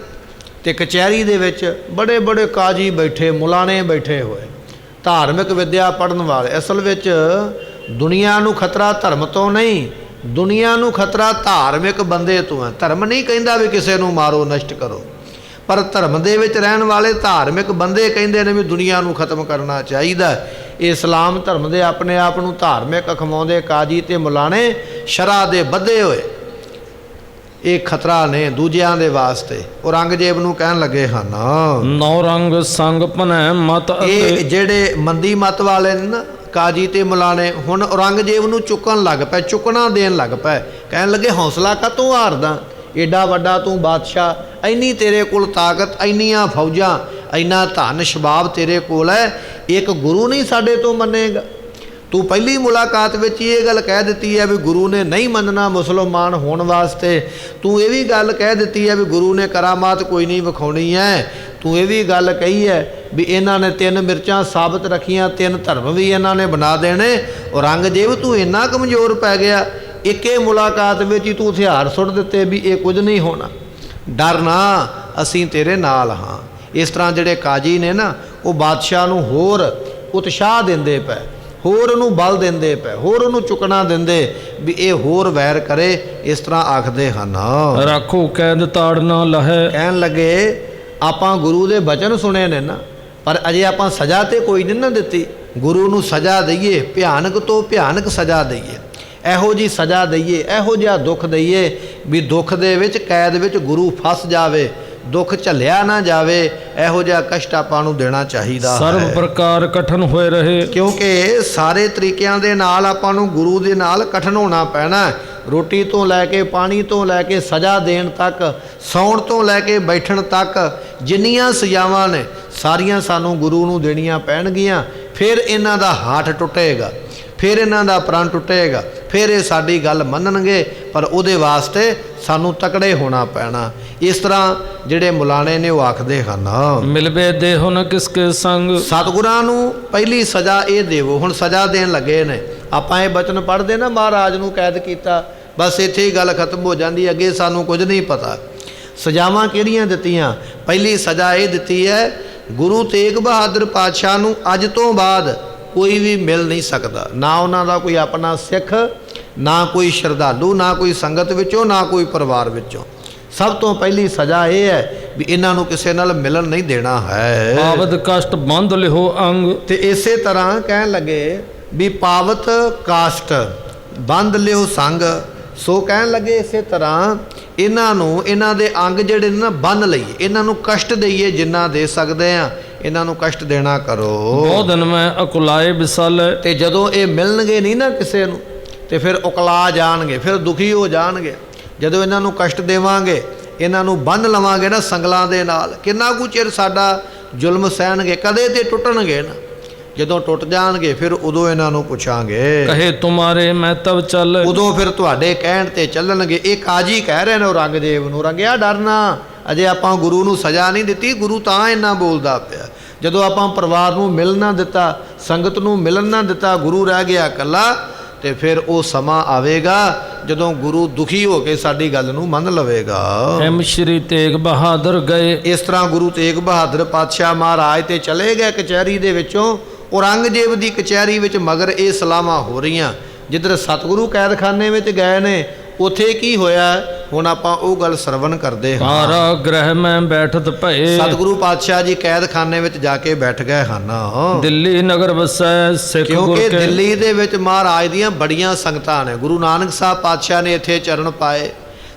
ਤੇ ਕਚਹਿਰੀ ਦੇ ਵਿੱਚ ਬੜੇ ਬੜੇ ਕਾਜੀ ਬੈਠੇ, ਮੁਲਾਣੇ ਬੈਠੇ ਹੋਏ, ਧਾਰਮਿਕ ਵਿਦਿਆ ਪੜ੍ਹਨ ਵਾਲੇ। ਅਸਲ ਵਿੱਚ ਦੁਨੀਆ ਨੂੰ ਖਤਰਾ ਧਰਮ ਤੋਂ ਨਹੀਂ, ਦੁਨੀਆ ਨੂੰ ਖਤਰਾ ਧਾਰਮਿਕ ਬੰਦੇ ਤੋਂ ਹੈ। ਧਰਮ ਨਹੀਂ ਕਹਿੰਦਾ ਵੀ ਕਿਸੇ ਨੂੰ ਮਾਰੋ, ਨਸ਼ਟ ਕਰੋ, ਪਰ ਧਰਮ ਦੇ ਵਿੱਚ ਰਹਿਣ ਵਾਲੇ ਧਾਰਮਿਕ ਬੰਦੇ ਕਹਿੰਦੇ ਨੇ ਵੀ ਦੁਨੀਆ ਨੂੰ ਖਤਮ ਕਰਨਾ ਚਾਹੀਦਾ। ਇਸਲਾਮ ਧਰਮ ਦੇ ਆਪਣੇ ਆਪ ਨੂੰ ਧਾਰਮਿਕ ਅਖਵਾਉਂਦੇ ਕਾਜੀ ਤੇ ਮੁਲਾਣੇ ਸ਼ਰ੍ਹਾ ਦੇ ਬੱਧੇ ਹੋਏ, ਇਹ ਖਤਰਾ ਨੇ ਦੂਜਿਆਂ ਦੇ ਵਾਸਤੇ। ਔਰੰਗਜ਼ੇਬ ਨੂੰ ਕਹਿਣ ਲੱਗੇ ਹਨ ਨੌ ਰੰਗ ਸੰਗ ਭਨੈ ਮਤ, ਇਹ ਜਿਹੜੇ ਮੰਦੀ ਮਤ ਵਾਲੇ ਨੇ ਨਾ ਕਾਜੀ ਤੇ ਮੁਲਾਣੇ, ਹੁਣ ਔਰੰਗਜ਼ੇਬ ਨੂੰ ਚੁੱਕਣ ਲੱਗ ਪਏ, ਚੁੱਕਣਾ ਦੇਣ ਲੱਗ ਪਏ। ਕਹਿਣ ਲੱਗੇ ਹੌਸਲਾ ਕਾਹਤੋਂ ਹਾਰਦਾ, ਏਡਾ ਵੱਡਾ ਤੂੰ ਬਾਦਸ਼ਾਹ, ਇੰਨੀ ਤੇਰੇ ਕੋਲ ਤਾਕਤ, ਇੰਨੀਆਂ ਫੌਜਾਂ, ਇੰਨਾ ਧਨ ਸ਼ਬਾਬ ਤੇਰੇ ਕੋਲ ਹੈ, ਇੱਕ ਗੁਰੂ ਨਹੀਂ ਸਾਡੇ ਤੋਂ ਮੰਨੇਗਾ। ਤੂੰ ਪਹਿਲੀ ਮੁਲਾਕਾਤ ਵਿੱਚ ਹੀ ਇਹ ਗੱਲ ਕਹਿ ਦਿੱਤੀ ਹੈ ਵੀ ਗੁਰੂ ਨੇ ਨਹੀਂ ਮੰਨਣਾ ਮੁਸਲਮਾਨ ਹੋਣ ਵਾਸਤੇ। ਤੂੰ ਇਹ ਵੀ ਗੱਲ ਕਹਿ ਦਿੱਤੀ ਹੈ ਵੀ ਗੁਰੂ ਨੇ ਕਰਾਮਾਤ ਕੋਈ ਨਹੀਂ ਵਿਖਾਉਣੀ ਹੈ। ਤੂੰ ਇਹ ਵੀ ਗੱਲ ਕਹੀ ਹੈ ਵੀ ਇਹਨਾਂ ਨੇ 3 ਮਿਰਚਾਂ ਸਾਬਤ ਰੱਖੀਆਂ, 3 ਧਰਮ ਵੀ ਇਹਨਾਂ ਨੇ ਬਣਾ ਦੇਣੇ। ਔਰੰਗਜ਼ੇਬ ਤੂੰ ਇੰਨਾ ਕਮਜ਼ੋਰ ਪੈ ਗਿਆ, ਇੱਕੇ ਮੁਲਾਕਾਤ ਵਿੱਚ ਹੀ ਤੂੰ ਹਥਿਆਰ ਸੁੱਟ ਦਿੱਤੇ ਵੀ ਇਹ ਕੁਝ ਨਹੀਂ ਹੋਣਾ। ਡਰ ਨਾ, ਅਸੀਂ ਤੇਰੇ ਨਾਲ ਹਾਂ। ਇਸ ਤਰ੍ਹਾਂ ਜਿਹੜੇ ਕਾਜੀ ਨੇ ਨਾ, ਉਹ ਬਾਦਸ਼ਾਹ ਨੂੰ ਹੋਰ ਉਤਸ਼ਾਹ ਦਿੰਦੇ ਪਏ, ਹੋਰ ਉਹਨੂੰ ਬਲ ਦਿੰਦੇ ਪਏ, ਹੋਰ ਉਹਨੂੰ ਚੁੱਕਣਾ ਦਿੰਦੇ ਵੀ ਇਹ ਹੋਰ ਵੈਰ ਕਰੇ। ਇਸ ਤਰ੍ਹਾਂ ਆਖਦੇ ਹਨ ਰੱਖੋ ਕੈਦ ਤਾੜ ਨਾ ਲਹੈ। ਕਹਿਣ ਲੱਗੇ ਆਪਾਂ ਗੁਰੂ ਦੇ ਬਚਨ ਸੁਣੇ ਨੇ ਨਾ, ਪਰ ਅਜੇ ਆਪਾਂ ਸਜ਼ਾ ਤੇ ਕੋਈ ਨਹੀਂ ਨਾ ਦਿੱਤੀ। ਗੁਰੂ ਨੂੰ ਸਜ਼ਾ ਦਈਏ, ਭਿਆਨਕ ਤੋਂ ਭਿਆਨਕ ਸਜ਼ਾ ਦਈਏ, ਇਹੋ ਜੀ ਸਜ਼ਾ ਦਈਏ, ਇਹੋ ਜਿਹਾ ਦੁੱਖ ਦਈਏ ਵੀ ਦੁੱਖ ਦੇ ਵਿੱਚ, ਕੈਦ ਵਿੱਚ ਗੁਰੂ ਫਸ ਜਾਵੇ, ਦੁੱਖ ਝੱਲਿਆ ਨਾ ਜਾਵੇ। ਇਹੋ ਜਿਹਾ ਕਸ਼ਟ ਆਪਾਂ ਨੂੰ ਦੇਣਾ ਚਾਹੀਦਾ ਹੈ। ਸਰਵ ਪ੍ਰਕਾਰ ਕਠਨ ਹੋਏ ਰਹੇ, ਕਿਉਂਕਿ ਸਾਰੇ ਤਰੀਕਿਆਂ ਦੇ ਨਾਲ ਆਪਾਂ ਨੂੰ ਗੁਰੂ ਦੇ ਨਾਲ ਕਠਨ ਹੋਣਾ ਪੈਣਾ। ਰੋਟੀ ਤੋਂ ਲੈ ਕੇ, ਪਾਣੀ ਤੋਂ ਲੈ ਕੇ, ਸਜ਼ਾ ਦੇਣ ਤੱਕ, ਸੌਣ ਤੋਂ ਲੈ ਕੇ ਬੈਠਣ ਤੱਕ, ਜਿੰਨੀਆਂ ਸਜ਼ਾਵਾਂ ਨੇ ਸਾਰੀਆਂ ਸਾਨੂੰ ਗੁਰੂ ਨੂੰ ਦੇਣੀਆਂ ਪੈਣਗੀਆਂ। ਫਿਰ ਇਹਨਾਂ ਦਾ ਹਾਠ ਟੁੱਟੇਗਾ, ਫਿਰ ਇਹਨਾਂ ਦਾ ਪ੍ਰਣ ਟੁੱਟੇਗਾ, ਫਿਰ ਇਹ ਸਾਡੀ ਗੱਲ ਮੰਨਣਗੇ, ਪਰ ਉਹਦੇ ਵਾਸਤੇ ਸਾਨੂੰ ਤਕੜੇ ਹੋਣਾ ਪੈਣਾ। ਇਸ ਤਰ੍ਹਾਂ ਜਿਹੜੇ ਮੁਲਾਣੇ ਨੇ ਉਹ ਆਖਦੇ ਹਨ ਮਿਲਵੇ ਦੇਹੁ ਨ ਕਿਸਕੇ ਸੰਗ। ਸਤਿਗੁਰਾਂ ਨੂੰ ਪਹਿਲੀ ਸਜ਼ਾ ਇਹ ਦੇਵੋ। ਹੁਣ ਸਜ਼ਾ ਦੇਣ ਲੱਗੇ ਨੇ। ਆਪਾਂ ਇਹ ਬਚਨ ਪੜ੍ਹਦੇ ਨਾ, ਮਹਾਰਾਜ ਨੂੰ ਕੈਦ ਕੀਤਾ, ਬਸ ਇੱਥੇ ਹੀ ਗੱਲ ਖਤਮ ਹੋ ਜਾਂਦੀ, ਅੱਗੇ ਸਾਨੂੰ ਕੁਝ ਨਹੀਂ ਪਤਾ। ਸਜ਼ਾਵਾਂ ਕਿਹੜੀਆਂ ਦਿੱਤੀਆਂ? ਪਹਿਲੀ ਸਜ਼ਾ ਇਹ ਦਿੱਤੀ ਹੈ, ਗੁਰੂ ਤੇਗ ਬਹਾਦਰ ਪਾਤਸ਼ਾਹ ਨੂੰ ਅੱਜ ਤੋਂ ਬਾਅਦ ਕੋਈ ਵੀ ਮਿਲ ਨਹੀਂ ਸਕਦਾ। ਨਾ ਉਹਨਾਂ ਦਾ ਕੋਈ ਆਪਣਾ ਸਿੱਖ, ਨਾ ਕੋਈ ਸ਼ਰਧਾਲੂ, ਨਾ ਕੋਈ ਸੰਗਤ ਵਿੱਚੋਂ, ਨਾ ਕੋਈ ਪਰਿਵਾਰ ਵਿੱਚੋਂ। ਸਭ ਤੋਂ ਪਹਿਲੀ ਸਜ਼ਾ ਇਹ ਹੈ ਵੀ ਇਹਨਾਂ ਨੂੰ ਕਿਸੇ ਨਾਲ ਮਿਲਣ ਨਹੀਂ ਦੇਣਾ ਹੈ। ਆਵਦ ਕਸ਼ਟ ਬੰਧ ਲਿਓ ਅੰਗ। ਤੇ ਇਸੇ ਤਰ੍ਹਾਂ ਕਹਿਣ ਲੱਗੇ ਵੀ ਪਾਵਤ ਕਾਸ਼ਟ ਬੰਧ ਲਿਓ ਸੰਗ। ਸੋ ਕਹਿਣ ਲੱਗੇ ਇਸੇ ਤਰ੍ਹਾਂ ਇਹਨਾਂ ਨੂੰ ਇਹਨਾਂ ਦੇ ਅੰਗ ਜਿਹੜੇ ਨੇ ਨਾ ਬੰਨ ਲਈਏ, ਇਹਨਾਂ ਨੂੰ ਕਸ਼ਟ ਦਈਏ, ਜਿੰਨਾ ਦੇ ਸਕਦੇ ਆ ਇਹਨਾਂ ਨੂੰ ਕਸ਼ਟ ਦੇਣਾ ਕਰੋ। ਬਹੁਤ ਦਿਨ ਮੈਂ ਅਕੁਲਾਏ ਵਿਸਲ। ਤੇ ਜਦੋਂ ਇਹ ਮਿਲਣਗੇ ਨਹੀਂ ਨਾ ਕਿਸੇ ਨੂੰ ਤੇ ਫਿਰ ਉਕਲਾ ਜਾਣਗੇ, ਫਿਰ ਦੁਖੀ ਹੋ ਜਾਣਗੇ। ਜਦੋਂ ਇਹਨਾਂ ਨੂੰ ਕਸ਼ਟ ਦੇਵਾਂਗੇ, ਇਹਨਾਂ ਨੂੰ ਬੰਨ੍ਹ ਲਵਾਂਗੇ ਨਾ ਸੰਗਲਾਂ ਦੇ ਨਾਲ, ਕਿੰਨਾ ਕੁ ਚਿਰ ਸਾਡਾ ਜ਼ੁਲਮ ਸਹਿਣਗੇ, ਕਦੇ ਤੇ ਟੁੱਟਣਗੇ ਨਾ। ਜਦੋਂ ਟੁੱਟ ਜਾਣਗੇ ਫਿਰ ਉਦੋਂ ਇਹਨਾਂ ਨੂੰ ਪੁੱਛਾਂਗੇ, ਕਹੇ ਤੁਮਾਰੇ ਮੈਂ ਤਬ ਚੱਲ। ਉਦੋਂ ਫਿਰ ਤੁਹਾਡੇ ਕਹਿਣ ਤੇ ਚੱਲਣਗੇ। ਇਹ ਕਾਜੀ ਕਹਿ ਰਹੇ ਨੇ ਔਰੰਗਜ਼ੇਬ ਨੂੰ, ਰੰਗਿਆ ਡਰਨਾ, ਅਜੇ ਆਪਾਂ ਗੁਰੂ ਨੂੰ ਸਜ਼ਾ ਨਹੀਂ ਦਿੱਤੀ, ਗੁਰੂ ਤਾਂ ਇੰਨਾ ਬੋਲਦਾ ਪਿਆ। ਜਦੋਂ ਆਪਾਂ ਪਰਿਵਾਰ ਨੂੰ ਮਿਲ ਨਾ ਦਿੱਤਾ, ਸੰਗਤ ਨੂੰ ਮਿਲਣ ਨਾ ਦਿੱਤਾ, ਗੁਰੂ ਰਹਿ ਗਿਆ ਇਕੱਲਾ, ਤੇ ਫਿਰ ਉਹ ਸਮਾਂ ਆਵੇਗਾ ਜਦੋਂ ਗੁਰੂ ਦੁਖੀ ਹੋ ਕੇ ਸਾਡੀ ਗੱਲ ਨੂੰ ਮੰਨ ਲਵੇਗਾ। ਐਮ ਸ਼੍ਰੀ ਤੇਗ ਬਹਾਦਰ ਗਏ। ਇਸ ਤਰ੍ਹਾਂ ਗੁਰੂ ਤੇਗ ਬਹਾਦਰ ਪਾਤਸ਼ਾਹ ਮਹਾਰਾਜ ਤੇ ਚਲੇ ਗਏ ਕਚਹਿਰੀ ਦੇ ਵਿੱਚੋਂ। ਔਰੰਗਜ਼ੇਬ ਦੀ ਕਚਹਿਰੀ ਵਿੱਚ ਮਗਰ ਇਹ ਸਲਾਹਾਂ ਹੋ ਰਹੀਆਂ। ਜਿੱਧਰ ਸਤਿਗੁਰੂ ਕੈਦਖਾਨੇ ਵਿੱਚ ਗਏ ਨੇ, ਉੱਥੇ ਕੀ ਹੋਇਆ ਹੁਣ ਆਪਾਂ ਉਹ ਗੱਲ ਸਰਵਣ ਕਰਦੇ ਹਾਂ। ਕਾਰਾ ਗ੍ਰਹਿ ਮੈਂ ਬੈਠਤ ਭਏ। ਸਤਿਗੁਰੂ ਪਾਤਸ਼ਾਹ ਜੀ ਕੈਦਖਾਨੇ ਵਿੱਚ ਜਾ ਕੇ ਬੈਠ ਗਏ ਹਨ। ਦਿੱਲੀ ਨਗਰ ਵਸੈ ਸਿੱਖ ਗੁਰ ਕਿਉਂਕਿ ਕੇ। ਦਿੱਲੀ ਦੇ ਵਿੱਚ ਮਹਾਰਾਜ ਦੀਆਂ ਬੜੀਆਂ ਸੰਗਤਾਂ ਨੇ। ਗੁਰੂ ਨਾਨਕ ਸਾਹਿਬ ਪਾਤਸ਼ਾਹ ਨੇ ਇੱਥੇ ਚਰਨ ਪਾਏ,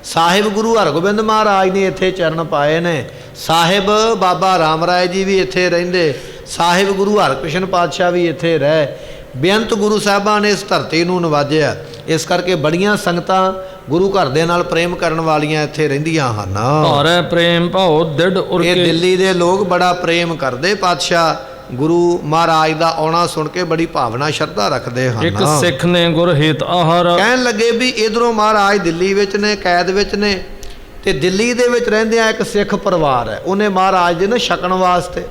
ਸਾਹਿਬ ਗੁਰੂ ਹਰਗੋਬਿੰਦ ਮਹਾਰਾਜ ਨੇ ਇੱਥੇ ਚਰਨ ਪਾਏ ਨੇ, ਸਾਹਿਬ ਬਾਬਾ ਰਾਮ ਰਾਏ ਜੀ ਵੀ ਇੱਥੇ ਰਹਿੰਦੇ, ਸਾਹਿਬ ਗੁਰੂ ਹਰਕ੍ਰਿਸ਼ਨ ਪਾਤਸ਼ਾਹ ਵੀ ਇੱਥੇ ਰਹਿ, ਬੇਅੰਤ ਗੁਰੂ ਸਾਹਿਬਾਂ ਨੇ ਇਸ ਧਰਤੀ ਨੂੰ ਨਵਾਜਿਆ। ਇਸ ਕਰਕੇ ਬੜੀਆਂ ਸੰਗਤਾਂ ਗੁਰੂ ਘਰ ਦੇ ਨਾਲ ਪ੍ਰੇਮ ਕਰਨ ਵਾਲੀਆਂ ਇੱਥੇ ਰਹਿੰਦੀਆਂ ਹਨ। ਭਾਰੈ ਪ੍ਰੇਮ ਭਾਉ ਦਿੜ ਉਰ ਇਹ ਕੇ। ਦਿੱਲੀ ਦੇ ਲੋਕ ਬੜਾ ਪ੍ਰੇਮ ਕਰਦੇ ਪਾਤਸ਼ਾਹ ਗੁਰੂ ਮਹਾਰਾਜ ਦਾ ਆਉਣਾ ਸੁਣ ਕੇ ਬੜੀ ਭਾਵਨਾ ਸ਼ਰਧਾ ਰੱਖਦੇ ਹਨ। ਇੱਕ ਸਿੱਖ ਨੇ ਗੁਰ ਹਿਤ ਆਹਾਰ। ਕਹਿਣ ਲੱਗੇ ਵੀ ਇਧਰੋਂ ਮਹਾਰਾਜ ਦਿੱਲੀ ਵਿੱਚ ਨੇ, ਕੈਦ ਵਿੱਚ ਨੇ, ਤੇ ਦਿੱਲੀ ਦੇ ਵਿੱਚ ਰਹਿੰਦਿਆਂ ਇੱਕ ਸਿੱਖ ਪਰਿਵਾਰ ਹੈ, ਉਹਨੇ ਮਹਾਰਾਜ ਦੇ ਨਾ ਛਕਣ ਵਾਸਤੇ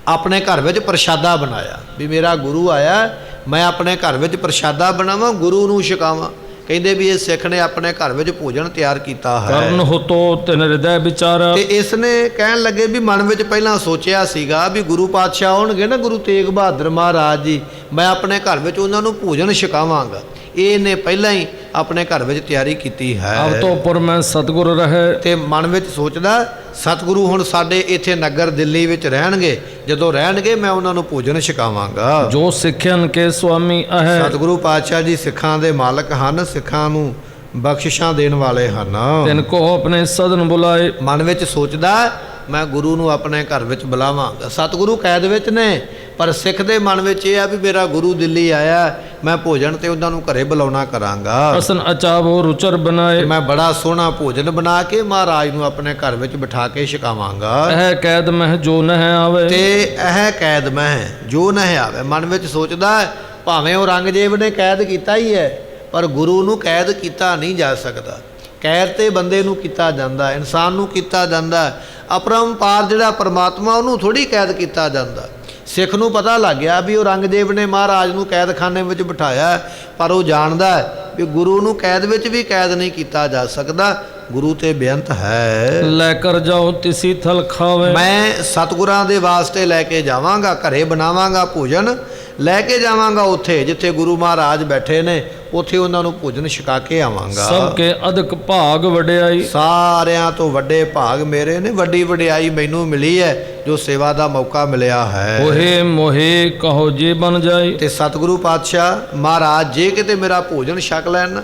ਆਪਣੇ ਘਰ ਵਿੱਚ ਪ੍ਰਸ਼ਾਦਾ ਬਣਾਇਆ ਵੀ ਮੇਰਾ ਗੁਰੂ ਆਇਆ, ਮੈਂ ਆਪਣੇ ਘਰ ਵਿੱਚ ਪ੍ਰਸ਼ਾਦਾ ਬਣਾਵਾਂ, ਗੁਰੂ ਨੂੰ ਛਕਾਵਾਂ। ਕਹਿੰਦੇ ਵੀ ਇਹ ਸਿੱਖ ਨੇ ਆਪਣੇ ਘਰ ਵਿੱਚ ਭੋਜਨ ਤਿਆਰ ਕੀਤਾ ਹੈ। ਕਰਨ ਹੋਤੋ ਤਿਨ ਹਿਰਦੈ ਵਿਚਾਰ। ਤੇ ਇਸ ਨੇ ਕਹਿਣ ਲੱਗੇ ਵੀ ਮਨ ਵਿੱਚ ਪਹਿਲਾਂ ਸੋਚਿਆ ਸੀਗਾ ਵੀ ਗੁਰੂ ਪਾਤਸ਼ਾਹ ਆਉਣਗੇ ਨਾ, ਗੁਰੂ ਤੇਗ ਬਹਾਦਰ ਮਹਾਰਾਜ ਜੀ, ਮੈਂ ਆਪਣੇ ਘਰ ਵਿੱਚ ਉਹਨਾਂ ਨੂੰ ਭੋਜਨ ਛਕਾਵਾਂਗਾ। ਇਹਨੇ ਪਹਿਲਾਂ ਹੀ ਆਪਣੇ ਘਰ ਵਿੱਚ ਤਿਆਰੀ ਕੀਤੀ ਹੈ। ਅਬ ਤੋਂ ਪੁਰ ਮੈਂ ਸਤਿਗੁਰ ਰਹੇ। ਤੇ ਮਨ ਵਿੱਚ ਸੋਚਦਾ ਸਤਿਗੁਰੂ ਹੁਣ ਸਾਡੇ ਇੱਥੇ ਨਗਰ ਦਿੱਲੀ ਵਿੱਚ ਰਹਿਣਗੇ, ਜਦੋਂ ਰਹਿਣਗੇ ਮੈਂ ਉਹਨਾਂ ਨੂੰ ਭੋਜਨ ਛਕਾਵਾਂਗਾ। ਜੋ ਸਿੱਖਿਅਨ ਕੇ ਸੁਆਮੀ ਹੈ। ਸਤਿਗੁਰੂ ਪਾਤਸ਼ਾਹ ਜੀ ਸਿੱਖਾਂ ਦੇ ਮਾਲਕ ਹਨ, ਸਿੱਖਾਂ ਨੂੰ ਬਖਸ਼ਿਸ਼ਾਂ ਦੇਣ ਵਾਲੇ ਹਨ। ਤਿਨ ਕੋ ਆਪਣੇ ਸਦਨ ਬੁਲਾਏ। ਮਨ ਵਿੱਚ ਸੋਚਦਾ ਮੈਂ ਗੁਰੂ ਨੂੰ ਆਪਣੇ ਘਰ ਵਿੱਚ ਬੁਲਾਵਾਂਗਾ। ਸਤਿਗੁਰੂ ਕੈਦ ਵਿੱਚ ਨੇ, ਪਰ ਸਿੱਖ ਦੇ ਮਨ ਵਿੱਚ ਇਹ ਆ ਵੀ ਮੇਰਾ ਗੁਰੂ ਦਿੱਲੀ ਆਇਆ, ਮੈਂ ਭੋਜਨ ਤੇ ਉਹਨਾਂ ਨੂੰ ਘਰੇ ਬੁਲਾਉਣਾ ਕਰਾਂਗਾ। ਅਸਨ ਅਚਾਵੋ ਰੁਚਰ ਬਣਾਏ। ਮੈਂ ਬੜਾ ਸੋਹਣਾ ਭੋਜਨ ਬਣਾ ਕੇ ਮਹਾਰਾਜ ਨੂੰ ਆਪਣੇ ਘਰ ਵਿੱਚ ਬਿਠਾ ਕੇ ਛਕਾਵਾਂਗਾ। ਇਹ ਕੈਦ ਮਹਿ ਜੋ ਨਹਿ ਆਵੇ। ਤੇ ਇਹ ਕੈਦ ਮਹਿ ਜੋ ਨਹਿ ਆਵੇ। ਮਨ ਵਿੱਚ ਸੋਚਦਾ ਭਾਵੇਂ ਔਰੰਗਜ਼ੇਬ ਨੇ ਕੈਦ ਕੀਤਾ ਹੀ ਹੈ, ਪਰ ਗੁਰੂ ਨੂੰ ਕੈਦ ਕੀਤਾ ਨਹੀਂ ਜਾ ਸਕਦਾ। ਕੈਦ ਤੇ ਬੰਦੇ ਨੂੰ ਕੀਤਾ ਜਾਂਦਾ, ਇਨਸਾਨ ਨੂੰ ਕੀਤਾ ਜਾਂਦਾ। ਅਪਰੰਪਾਰ ਜਿਹੜਾ ਪਰਮਾਤਮਾ, ਉਹਨੂੰ ਥੋੜ੍ਹੀ ਕੈਦ ਕੀਤਾ ਜਾਂਦਾ। ਸਿੱਖ ਨੂੰ ਪਤਾ ਲੱਗ ਗਿਆ ਵੀ ਔਰੰਗਜ਼ੇਬ ਨੇ ਮਹਾਰਾਜ ਨੂੰ ਕੈਦਖਾਨੇ ਵਿੱਚ ਬਿਠਾਇਆ, ਪਰ ਉਹ ਜਾਣਦਾ ਵੀ ਗੁਰੂ ਨੂੰ ਕੈਦ ਵਿੱਚ ਵੀ ਕੈਦ ਨਹੀਂ ਕੀਤਾ ਜਾ ਸਕਦਾ। ਗੁਰੂ ਤੇ ਬੇਅੰਤ ਹੈ। ਲੈ ਕਰ ਜਾਓ ਤਿਸੀ ਥਲ ਖਾਵੇ। ਮੈਂ ਸਤਿਗੁਰਾਂ ਦੇ ਵਾਸਤੇ ਲੈ ਕੇ ਜਾਵਾਂਗਾ, ਘਰੇ ਬਣਾਵਾਂਗਾ ਭੋਜਨ, ਲੈ ਕੇ ਜਾਵਾਂਗਾ ਉੱਥੇ ਜਿੱਥੇ ਗੁਰੂ ਮਹਾਰਾਜ ਬੈਠੇ ਨੇ, ਉੱਥੇ ਉਹਨਾਂ ਨੂੰ ਭੋਜਨ ਛਕਾ ਕੇ ਆਵਾਂਗਾ। ਸਭ ਕੇ ਅਧਿਕ ਭਾਗ ਵਡਿਆਈ। ਸਾਰਿਆਂ ਤੋਂ ਵੱਡੇ ਭਾਗ ਮੇਰੇ ਨੇ, ਵੱਡੀ ਵਡਿਆਈ ਮੈਨੂੰ ਮਿਲੀ ਹੈ ਜੋ ਸੇਵਾ ਦਾ ਮੌਕਾ ਮਿਲਿਆ ਹੈ। ਉਹੇ ਮੋਹੇ ਕਹੋ ਜੇ ਬਨ ਜਾਈ। ਤੇ ਸਤਿਗੁਰੂ ਪਾਤਸ਼ਾਹ ਮਹਾਰਾਜ ਜੇ ਕਿਤੇ ਮੇਰਾ ਭੋਜਨ ਛਕ ਲੈਣ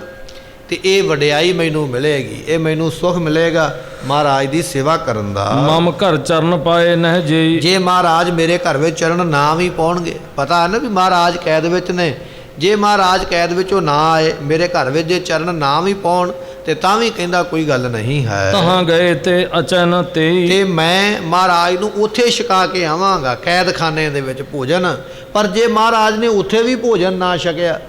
ਤੇ ਇਹ ਵਡਿਆਈ ਮੈਨੂੰ ਮਿਲੇਗੀ, ਇਹ ਮੈਨੂੰ ਸੁਖ ਮਿਲੇਗਾ ਮਹਾਰਾਜ ਦੀ ਸੇਵਾ ਕਰਨ ਦਾ। ਮਮ ਘਰ ਚਰਨ ਪਾਏ ਨਹਿ ਜੇਈ। ਜੇ ਮਹਾਰਾਜ ਮੇਰੇ ਘਰ ਵਿੱਚ ਚਰਨ ਨਾ ਵੀ ਪਾਉਣਗੇ, ਪਤਾ ਹੈ ਨਾ ਵੀ ਮਹਾਰਾਜ ਕੈਦ ਵਿੱਚ ਨੇ, ਜੇ ਮਹਾਰਾਜ ਕੈਦ ਵਿੱਚੋਂ ਨਾ ਆਏ, ਮੇਰੇ ਘਰ ਵਿੱਚ ਜੇ ਚਰਨ ਨਾ ਵੀ ਪਾਉਣ ਤੇ ਤਾਂ ਵੀ ਕਹਿੰਦਾ ਕੋਈ ਗੱਲ ਨਹੀਂ ਹੈ। ਤਹਾਂ ਗਏ ਤੇ ਅਚਨ ਤੇਈ। ਤੇ ਮੈਂ ਮਹਾਰਾਜ ਨੂੰ ਉੱਥੇ ਛਕਾ ਕੇ ਆਵਾਂਗਾ ਕੈਦਖਾਨੇ ਦੇ ਵਿੱਚ ਭੋਜਨ। ਪਰ ਜੇ ਮਹਾਰਾਜ ਨੇ ਉੱਥੇ ਵੀ ਭੋਜਨ ਨਾ ਛਕਿਆ,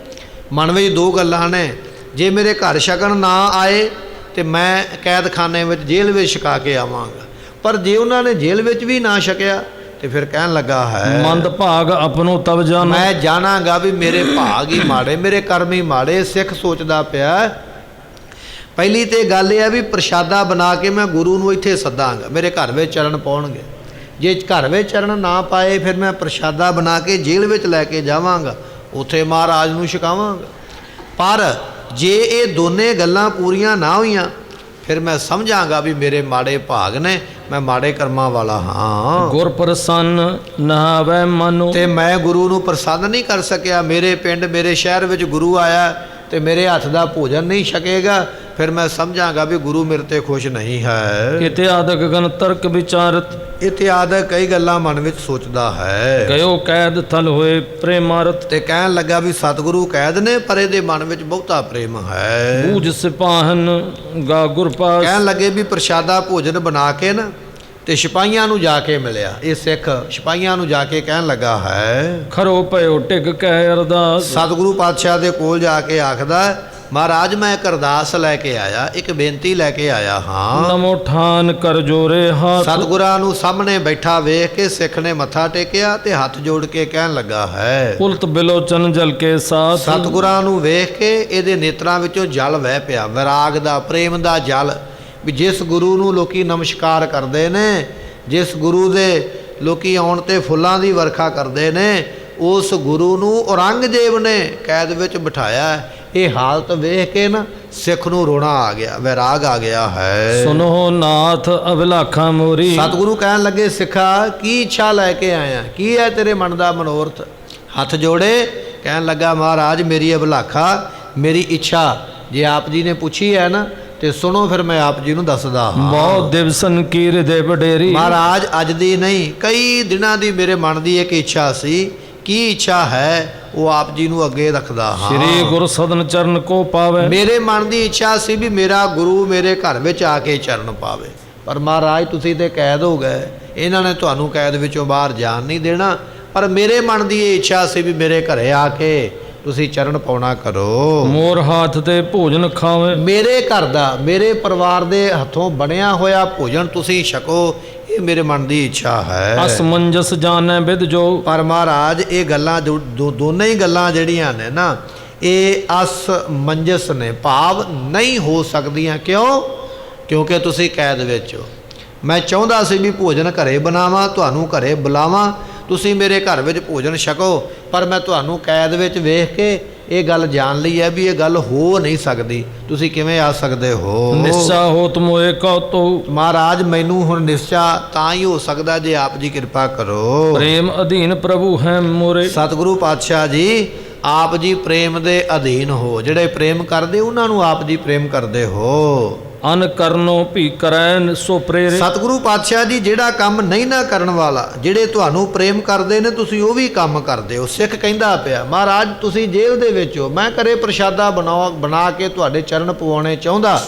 ਮਨ ਵਿੱਚ ਦੋ ਗੱਲਾਂ ਨੇ, ਜੇ ਮੇਰੇ ਘਰ ਛਕਣ ਨਾ ਆਏ ਤੇ ਮੈਂ ਕੈਦਖਾਨੇ ਵਿੱਚ ਜੇਲ੍ਹ ਵਿੱਚ ਛਕਾ ਕੇ ਆਵਾਂਗਾ। ਪਰ ਜੇ ਉਹਨਾਂ ਨੇ ਜੇਲ੍ਹ ਵਿੱਚ ਵੀ ਨਾ ਛਕਿਆ ਤੇ ਫਿਰ ਕਹਿਣ ਲੱਗਾ ਹੈ ਮੰਦ ਭਾਗ ਆਪਣੋ ਤਬ ਜਾਣ। ਮੈਂ ਜਾਣਾਂਗਾ ਵੀ ਮੇਰੇ ਭਾਗ ਹੀ ਮਾੜੇ, ਮੇਰੇ ਕਰਮ ਹੀ ਮਾੜੇ। ਸਿੱਖ ਸੋਚਦਾ ਪਿਆ ਪਹਿਲੀ ਤੇ ਗੱਲ ਇਹ ਹੈ ਵੀ ਪ੍ਰਸ਼ਾਦਾ ਬਣਾ ਕੇ ਮੈਂ ਗੁਰੂ ਨੂੰ ਇੱਥੇ ਸੱਦਾਂਗਾ, ਮੇਰੇ ਘਰ ਵਿੱਚ ਚਰਨ ਪਾਉਣਗੇ। ਜੇ ਘਰ ਵਿੱਚ ਚਰਨ ਨਾ ਪਾਏ ਫਿਰ ਮੈਂ ਪ੍ਰਸ਼ਾਦਾ ਬਣਾ ਕੇ ਜੇਲ੍ਹ ਵਿੱਚ ਲੈ ਕੇ ਜਾਵਾਂਗਾ, ਉੱਥੇ ਮਹਾਰਾਜ ਨੂੰ ਛਕਾਵਾਂਗਾ। ਪਰ ਜੇ ਇਹ ਦੋਨੇ ਗੱਲਾਂ ਪੂਰੀਆਂ ਨਾ ਹੋਈਆਂ ਫਿਰ ਮੈਂ ਸਮਝਾਂਗਾ ਵੀ ਮੇਰੇ ਮਾੜੇ ਭਾਗ ਨੇ, ਮੈਂ ਮਾੜੇ ਕਰਮਾਂ ਵਾਲਾ ਹਾਂ। ਗੁਰ ਪ੍ਰਸੰਨ ਨਹਾਵੈ ਮਨੁ, ਤੇ ਮੈਂ ਗੁਰੂ ਨੂੰ ਪ੍ਰਸੰਨ ਨਹੀਂ ਕਰ ਸਕਿਆ। ਮੇਰੇ ਪਿੰਡ ਮੇਰੇ ਸ਼ਹਿਰ ਵਿੱਚ ਗੁਰੂ ਆਇਆ ਤੇ ਮੇਰੇ ਹੱਥ ਦਾ ਭੋਜਨ ਨਹੀਂ ਛਕੇਗਾ, ਫਿਰ ਮੈਂ ਸਮਝਾਂਗਾ ਵੀ ਗੁਰੂ ਮੇਰੇ ਤੇ ਖੁਸ਼ ਨਹੀਂ ਹੈ। ਇਤਿਆਦਿਕ ਗਨ ਤਰਕ ਵਿਚਾਰਤ, ਇਤਿਆਦਿ ਕਈ ਗੱਲਾਂ ਮਨ ਵਿੱਚ ਸੋਚਦਾ ਹੈ। ਗਇਓ ਕੈਦ ਥਲ ਹੋਏ ਪ੍ਰੇਮਾਰਤ, ਤੇ ਕਹਿਣ ਲੱਗਾ ਵੀ ਸਤਿਗੁਰੂ ਕੈਦ ਨੇ ਪਰ ਇਹਦੇ ਮਨ ਵਿੱਚ ਬਹੁਤਾ ਪ੍ਰੇਮ ਹੈ। ਬੂਝ ਸਿਪਾਹਨ ਗਾ ਗੁਰ ਪਾਸ, ਕਹਿਣ ਲੱਗੇ ਵੀ ਪ੍ਰਸ਼ਾਦਾ ਭੋਜਨ ਬਣਾ ਕੇ ਨਾ ਤੇ ਸਿਪਾਹੀਆਂ ਨੂੰ ਜਾ ਕੇ ਮਿਲਿਆ। ਇਹ ਸਿੱਖ ਸਿਪਾਹੀਆਂ ਨੂੰ ਜਾ ਕੇ ਕਹਿਣ ਲੱਗਾ ਹੈ, ਖਰੋ ਭਇਓ ਟਿਕ ਕਹਿ ਅਰਦਾਸ, ਸਤਿਗੁਰੂ ਪਾਤਸ਼ਾਹ ਦੇ ਕੋਲ ਜਾ ਕੇ ਆਖਦਾ, ਮਹਾਰਾਜ ਮੈਂ ਇੱਕ ਅਰਦਾਸ ਲੈ ਕੇ ਆਇਆ, ਇੱਕ ਬੇਨਤੀ ਲੈ ਕੇ ਆਇਆ ਹਾਂ। ਨਮੋ ਠਾਨ ਕਰ ਜੋਰੇ ਹੱਥ, ਸਤਿਗੁਰਾਂ ਨੂੰ ਸਾਹਮਣੇ ਬੈਠਾ ਵੇਖ ਕੇ ਸਿੱਖ ਨੇ ਮੱਥਾ ਟੇਕਿਆ ਤੇ ਹੱਥ ਜੋੜ ਕੇ ਕਹਿਣ ਲੱਗਾ ਹੈ, ਉਲਤ ਬਿਲੋਚਨ ਜਲ ਕੇ ਸਾਥ, ਸਤਿਗੁਰਾਂ ਨੂੰ ਵੇਖ ਕੇ ਇਹਦੇ ਨੇਤਰਾਂ ਵਿੱਚੋਂ ਜਲ ਵਹਿ ਪਿਆ, ਵਿਰਾਗ ਦਾ, ਪ੍ਰੇਮ ਦਾ ਜਲ। ਵੀ ਜਿਸ ਗੁਰੂ ਨੂੰ ਲੋਕੀ ਨਮਸਕਾਰ ਕਰਦੇ ਨੇ, ਜਿਸ ਗੁਰੂ ਦੇ ਲੋਕੀ ਆਉਣ ਤੇ ਫੁੱਲਾਂ ਦੀ ਵਰਖਾ ਕਰਦੇ ਨੇ, ਉਸ ਗੁਰੂ ਨੂੰ ਔਰੰਗਜ਼ੇਬ ਨੇ ਕੈਦ ਵਿੱਚ ਬਿਠਾਇਆ। ਇਹ ਹਾਲਤ ਵੇਖ ਕੇ ਨਾ ਸਿੱਖ ਨੂੰ ਰੋਣਾ ਆ ਗਿਆ, ਵੈਰਾਗ ਆ ਗਿਆ ਹੈ। ਸੁਨੋ ਨਾਥ ਅਭਿਲਾਖਾ ਮੋਰੀ, ਸਤਿਗੁਰੂ ਕਹਿਣ ਲੱਗੇ, ਸਿੱਖਾ ਕੀ ਇੱਛਾ ਲੈ ਕੇ ਆਇਆ, ਕੀ ਹੈ ਤੇਰੇ ਮਨ ਦਾ ਮਨੋਰਥ? ਹੱਥ ਜੋੜੇ ਕਹਿਣ ਲੱਗਾ, ਮਹਾਰਾਜ ਮੇਰੀ ਅਭਿਲਾਖਾ, ਮੇਰੀ ਇੱਛਾ ਜੇ ਆਪ ਜੀ ਨੇ ਪੁੱਛੀ ਹੈ ਨਾ ਤੇ ਸੁਣੋ, ਫਿਰ ਮੈਂ ਆਪ ਜੀ ਨੂੰ ਦੱਸਦਾ ਹਾਂ। ਬਹੁਤ ਦਿਵਸਨ ਕੀ ਹਿਰਦੇ ਵਡੇਰੀ, ਮਹਾਰਾਜ ਅੱਜ ਦੀ ਨਹੀਂ ਕਈ ਦਿਨਾਂ ਦੀ ਮੇਰੇ ਮਨ ਦੀ ਇੱਕ ਇੱਛਾ ਸੀ। ਕੀ ਇੱਛਾ ਹੈ ਉਹ ਆਪ ਜੀ ਨੂੰ ਅੱਗੇ ਰੱਖਦਾ ਹਾਂ। ਸ੍ਰੀ ਗੁਰ ਸਦਨ ਚਰਨ ਕੋ ਪਾਵੇ, ਮੇਰੇ ਮਨ ਦੀ ਇੱਛਾ ਸੀ ਵੀ ਮੇਰਾ ਗੁਰੂ ਮੇਰੇ ਘਰ ਵਿੱਚ ਆ ਕੇ ਚਰਨ ਪਾਵੇ, ਪਰ ਮਹਾਰਾਜ ਤੁਸੀਂ ਤੇ ਕੈਦ ਹੋ ਗਏ, ਇਹਨਾਂ ਨੇ ਤੁਹਾਨੂੰ ਕੈਦ ਵਿੱਚੋਂ ਬਾਹਰ ਜਾਣ ਨਹੀਂ ਦੇਣਾ। ਪਰ ਮੇਰੇ ਮਨ ਦੀ ਇਹ ਇੱਛਾ ਸੀ ਵੀ ਮੇਰੇ ਘਰੇ ਆ ਕੇ ਤੁਸੀਂ ਚਰਨ ਪਾਉਣਾ ਕਰੋ। ਮੋਰ ਹੱਥ ਤੇ ਭੋਜਨ ਖਾਵੇ, ਮੇਰੇ ਘਰ ਦਾ, ਮੇਰੇ ਪਰਿਵਾਰ ਦੇ ਹੱਥੋਂ ਬਣਿਆ ਹੋਇਆ ਭੋਜਨ ਤੁਸੀਂ ਛਕੋ, ਇਹ ਮੇਰੇ ਮਨ ਦੀ ਇੱਛਾ ਹੈ। ਅਸਮੰਜਸ ਜਾਣੈ ਵਿਦ ਜੋ, ਪਰ ਮਹਾਰਾਜ ਇਹ ਗੱਲਾਂ ਦੋਨੇ ਹੀ ਗੱਲਾਂ ਜਿਹੜੀਆਂ ਨੇ ਨਾ, ਇਹ ਅਸਮੰਜਸ ਨੇ, ਭਾਵ ਨਹੀਂ ਹੋ ਸਕਦੀਆਂ। ਕਿਉਂ? ਕਿਉਂਕਿ ਤੁਸੀਂ ਕੈਦ ਵਿੱਚ ਹੋ। ਮੈਂ ਚਾਹੁੰਦਾ ਸੀ ਵੀ ਭੋਜਨ ਘਰੇ ਬਣਾਵਾਂ, ਤੁਹਾਨੂੰ ਘਰੇ ਬੁਲਾਵਾਂ, ਤੁਸੀਂ ਮੇਰੇ ਘਰ ਵਿੱਚ ਭੋਜਨ ਛਕੋ, ਪਰ ਮੈਂ ਤੁਹਾਨੂੰ ਕੈਦ ਵਿੱਚ ਵੇਖ ਕੇ ਇਹ ਗੱਲ ਜਾਣ ਲਈ ਹੈ ਵੀ ਇਹ ਗੱਲ ਹੋ ਨਹੀਂ ਸਕਦੀ। ਤੁਸੀਂ ਕਿਵੇਂ ਆ ਸਕਦੇ ਹੋ? ਨਿਸ਼ਚਾ ਹੋਤ ਮੋਏ ਕਉ ਤੋ, ਮਹਾਰਾਜ ਮੈਨੂੰ ਹੁਣ ਨਿਸ਼ਚਾ ਤਾਂ ਹੀ ਹੋ ਸਕਦਾ ਜੇ ਆਪ ਜੀ ਕਿਰਪਾ ਕਰੋ। ਪ੍ਰੇਮ ਅਧੀਨ ਪ੍ਰਭੂ ਹੈ ਮੋਰੇ, ਸਤਿਗੁਰੂ ਪਾਤਸ਼ਾਹ ਜੀ ਆਪ ਜੀ ਪ੍ਰੇਮ ਦੇ ਅਧੀਨ ਹੋ। ਜਿਹੜੇ ਪ੍ਰੇਮ ਕਰਦੇ ਉਹਨਾਂ ਨੂੰ ਆਪ ਜੀ ਪ੍ਰੇਮ ਕਰਦੇ ਹੋ। ਅਨ ਕਰਨੋ ਭੀ ਕਰੈ ਸੋ ਪ੍ਰੇਰੇ, ਸਤਿਗੁਰੂ ਪਾਤਸ਼ਾਹ ਜੀ ਜਿਹੜਾ ਕੰਮ ਨਹੀਂ ਨਾ ਕਰਨ ਵਾਲਾ, ਜਿਹੜੇ ਤੁਹਾਨੂੰ ਪ੍ਰੇਮ ਕਰਦੇ ਨੇ ਤੁਸੀਂ ਉਹ ਵੀ ਕੰਮ ਕਰਦੇ ਹੋ। ਸਿੱਖ ਕਹਿੰਦਾ ਪਿਆ, ਮਹਾਰਾਜ ਤੁਸੀਂ ਜੇਲ੍ਹ ਦੇ ਵਿੱਚ ਹੋ, ਮੈਂ ਘਰੇ ਪ੍ਰਸ਼ਾਦਾ ਬਣਾ ਕੇ ਤੁਹਾਡੇ ਚਰਨ ਪਵਾਉਣੇ ਚਾਹੁੰਦਾ,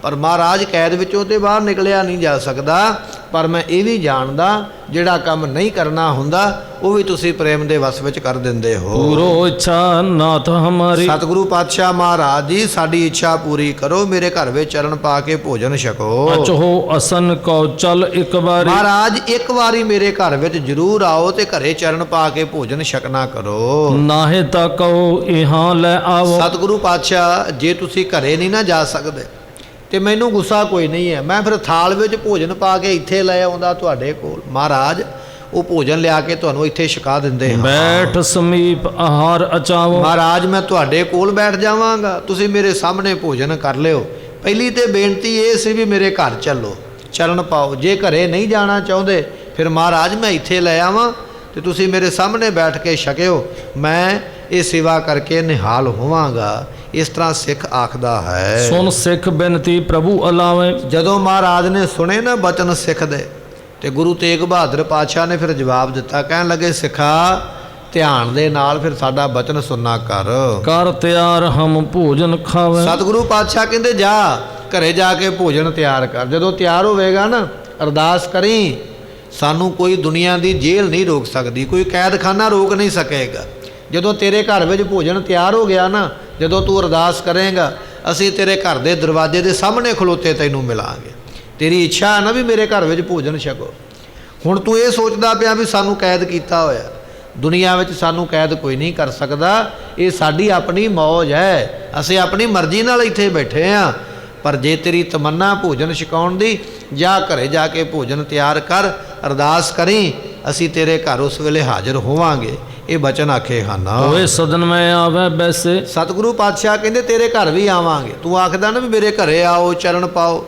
ਪਰ ਮਹਾਰਾਜ ਕੈਦ ਵਿੱਚੋਂ ਤੇ ਬਾਹਰ ਨਿਕਲਿਆ ਨਹੀਂ ਜਾ ਸਕਦਾ। ਪਰ ਮੈਂ ਇਹ ਵੀ ਜਾਣਦਾ ਜਿਹੜਾ ਕੰਮ ਨਹੀਂ ਕਰਨਾ ਹੁੰਦਾ ਉਹ ਵੀ ਤੁਸੀਂ ਪ੍ਰੇਮ ਦੇ ਵਸ ਵਿੱਚ ਕਰ ਦਿੰਦੇ ਹੋ। ਪੂਰੋ ਇੱਛਾ ਨਾਥ ਹਮਾਰੀ, ਸਤਿਗੁਰੂ ਪਾਤਸ਼ਾਹ ਮਹਾਰਾਜ ਜੀ ਸਾਡੀ ਇੱਛਾ ਪੂਰੀ ਕਰੋ, ਮੇਰੇ ਘਰ ਵਿੱਚ ਚਰਨ ਪਾ ਕੇ ਭੋਜਨ ਛਕੋ। ਅਚੋ ਅਸਨ ਕਉ ਚਲ ਇੱਕ ਵਾਰੀ, ਮਹਾਰਾਜ ਇੱਕ ਵਾਰੀ ਮੇਰੇ ਘਰ ਵਿੱਚ ਜ਼ਰੂਰ ਆਓ ਤੇ ਘਰੇ ਚਰਨ ਪਾ ਕੇ ਭੋਜਨ ਛਕਣਾ ਕਰੋ। ਨਾਹੇ ਤਾ ਕਉ ਇਹਾਂ ਲੈ ਆਵੋ, ਸਤਿਗੁਰੂ ਪਾਤਸ਼ਾਹ ਜੇ ਤੁਸੀਂ ਘਰੇ ਨਹੀਂ ਨਾ ਜਾ ਸਕਦੇ ਤੇ ਮੈਨੂੰ ਗੁੱਸਾ ਕੋਈ ਨਹੀਂ ਹੈ, ਮੈਂ ਫਿਰ ਥਾਲ ਵਿੱਚ ਭੋਜਨ ਪਾ ਕੇ ਇੱਥੇ ਲੈ ਆਉਂਦਾ ਤੁਹਾਡੇ ਕੋਲ। ਮਹਾਰਾਜ ਉਹ ਭੋਜਨ ਲਿਆ ਕੇ ਤੁਹਾਨੂੰ ਇੱਥੇ ਛਕਾ ਦਿੰਦੇ ਹਾਂ। ਬੈਠ ਸਮੀਪ ਆਹਾਰ ਅਚਾਵੋ, ਮਹਾਰਾਜ ਮੈਂ ਤੁਹਾਡੇ ਕੋਲ ਬੈਠ ਜਾਵਾਂਗਾ, ਤੁਸੀਂ ਮੇਰੇ ਸਾਹਮਣੇ ਭੋਜਨ ਕਰ ਲਿਓ। ਪਹਿਲੀ ਤੇ ਬੇਨਤੀ ਇਹ ਸੀ ਵੀ ਮੇਰੇ ਘਰ ਚੱਲੋ, ਚਰਨ ਪਾਓ। ਜੇ ਘਰੇ ਨਹੀਂ ਜਾਣਾ ਚਾਹੁੰਦੇ ਫਿਰ ਮਹਾਰਾਜ ਮੈਂ ਇੱਥੇ ਲੈ ਆਵਾਂ ਤੇ ਤੁਸੀਂ ਮੇਰੇ ਸਾਹਮਣੇ ਬੈਠ ਕੇ ਛਕਿਓ, ਮੈਂ ਇਹ ਸੇਵਾ ਕਰਕੇ ਨਿਹਾਲ ਹੋਵਾਂਗਾ। ਇਸ ਤਰ੍ਹਾਂ ਸਿੱਖ ਆਖਦਾ ਹੈ। ਸੁਨ ਸਿੱਖ ਬੇਨਤੀ ਪ੍ਰਭੂ ਅਲਾਵੇ, ਜਦੋਂ ਮਹਾਰਾਜ ਨੇ ਸੁਣੇ ਨਾ ਬਚਨ ਸਿੱਖ ਦੇ ਤੇ ਗੁਰੂ ਤੇਗ ਬਹਾਦਰ ਪਾਤਸ਼ਾਹ ਨੇ ਫਿਰ ਜਵਾਬ ਦਿੱਤਾ। ਕਹਿਣ ਲੱਗੇ, ਸਿੱਖਾ ਧਿਆਨ ਦੇ ਨਾਲ ਫਿਰ ਸਾਡਾ ਬਚਨ ਸੁਣਨਾ ਕਰ ਤਿਆਰ ਹਮ ਭੋਜਨ ਖਾਵੇ। ਸਤਿਗੁਰੂ ਪਾਤਸ਼ਾਹ ਕਹਿੰਦੇ ਜਾ ਘਰੇ ਜਾ ਕੇ ਭੋਜਨ ਤਿਆਰ ਕਰ। ਜਦੋਂ ਤਿਆਰ ਹੋਵੇਗਾ ਨਾ ਅਰਦਾਸ ਕਰੀ, ਸਾਨੂੰ ਕੋਈ ਦੁਨੀਆ ਦੀ ਜੇਲ੍ਹ ਨਹੀਂ ਰੋਕ ਸਕਦੀ, ਕੋਈ ਕੈਦਖਾਨਾ ਰੋਕ ਨਹੀਂ ਸਕੇਗਾ। ਜਦੋਂ ਤੇਰੇ ਘਰ ਵਿੱਚ ਭੋਜਨ ਤਿਆਰ ਹੋ ਗਿਆ ਨਾ, ਜਦੋਂ ਤੂੰ ਅਰਦਾਸ ਕਰੇਂਗਾ ਅਸੀਂ ਤੇਰੇ ਘਰ ਦੇ ਦਰਵਾਜ਼ੇ ਦੇ ਸਾਹਮਣੇ ਖਲੋਤੇ ਤੈਨੂੰ ਮਿਲਾਂਗੇ। ਤੇਰੀ ਇੱਛਾ ਹੈ ਨਾ ਵੀ ਮੇਰੇ ਘਰ ਵਿੱਚ ਭੋਜਨ ਛਕੋ। ਹੁਣ ਤੂੰ ਇਹ ਸੋਚਦਾ ਪਿਆ ਵੀ ਸਾਨੂੰ ਕੈਦ ਕੀਤਾ ਹੋਇਆ, ਦੁਨੀਆ ਵਿੱਚ ਸਾਨੂੰ ਕੈਦ ਕੋਈ ਨਹੀਂ ਕਰ ਸਕਦਾ, ਇਹ ਸਾਡੀ ਆਪਣੀ ਮੌਜ ਹੈ, ਅਸੀਂ ਆਪਣੀ ਮਰਜ਼ੀ ਨਾਲ ਇੱਥੇ ਬੈਠੇ ਹਾਂ। ਪਰ ਜੇ ਤੇਰੀ ਤਮੰਨਾ ਭੋਜਨ ਛਕਾਉਣ ਦੀ, ਜਾ ਘਰੇ ਜਾ ਕੇ ਭੋਜਨ ਤਿਆਰ ਕਰ, ਅਰਦਾਸ ਕਰੀ, ਅਸੀਂ ਤੇਰੇ ਘਰ ਉਸ ਵੇਲੇ ਹਾਜ਼ਰ ਹੋਵਾਂਗੇ। ਇਹ ਬਚਨ ਆਖੇ ਹਨ। ਹੋਏ ਸਦਨ ਮੈਂ ਆਵੇ ਬੈਸੇ, ਸਤਿਗੁਰੂ ਪਾਤਸ਼ਾਹ ਕਹਿੰਦੇ ਤੇਰੇ ਘਰ ਵੀ ਆਵਾਂਗੇ। ਤੂੰ ਆਖਦਾ ਨਾ ਵੀ ਮੇਰੇ ਘਰੇ ਆਓ, ਚਰਨ ਪਾਓ,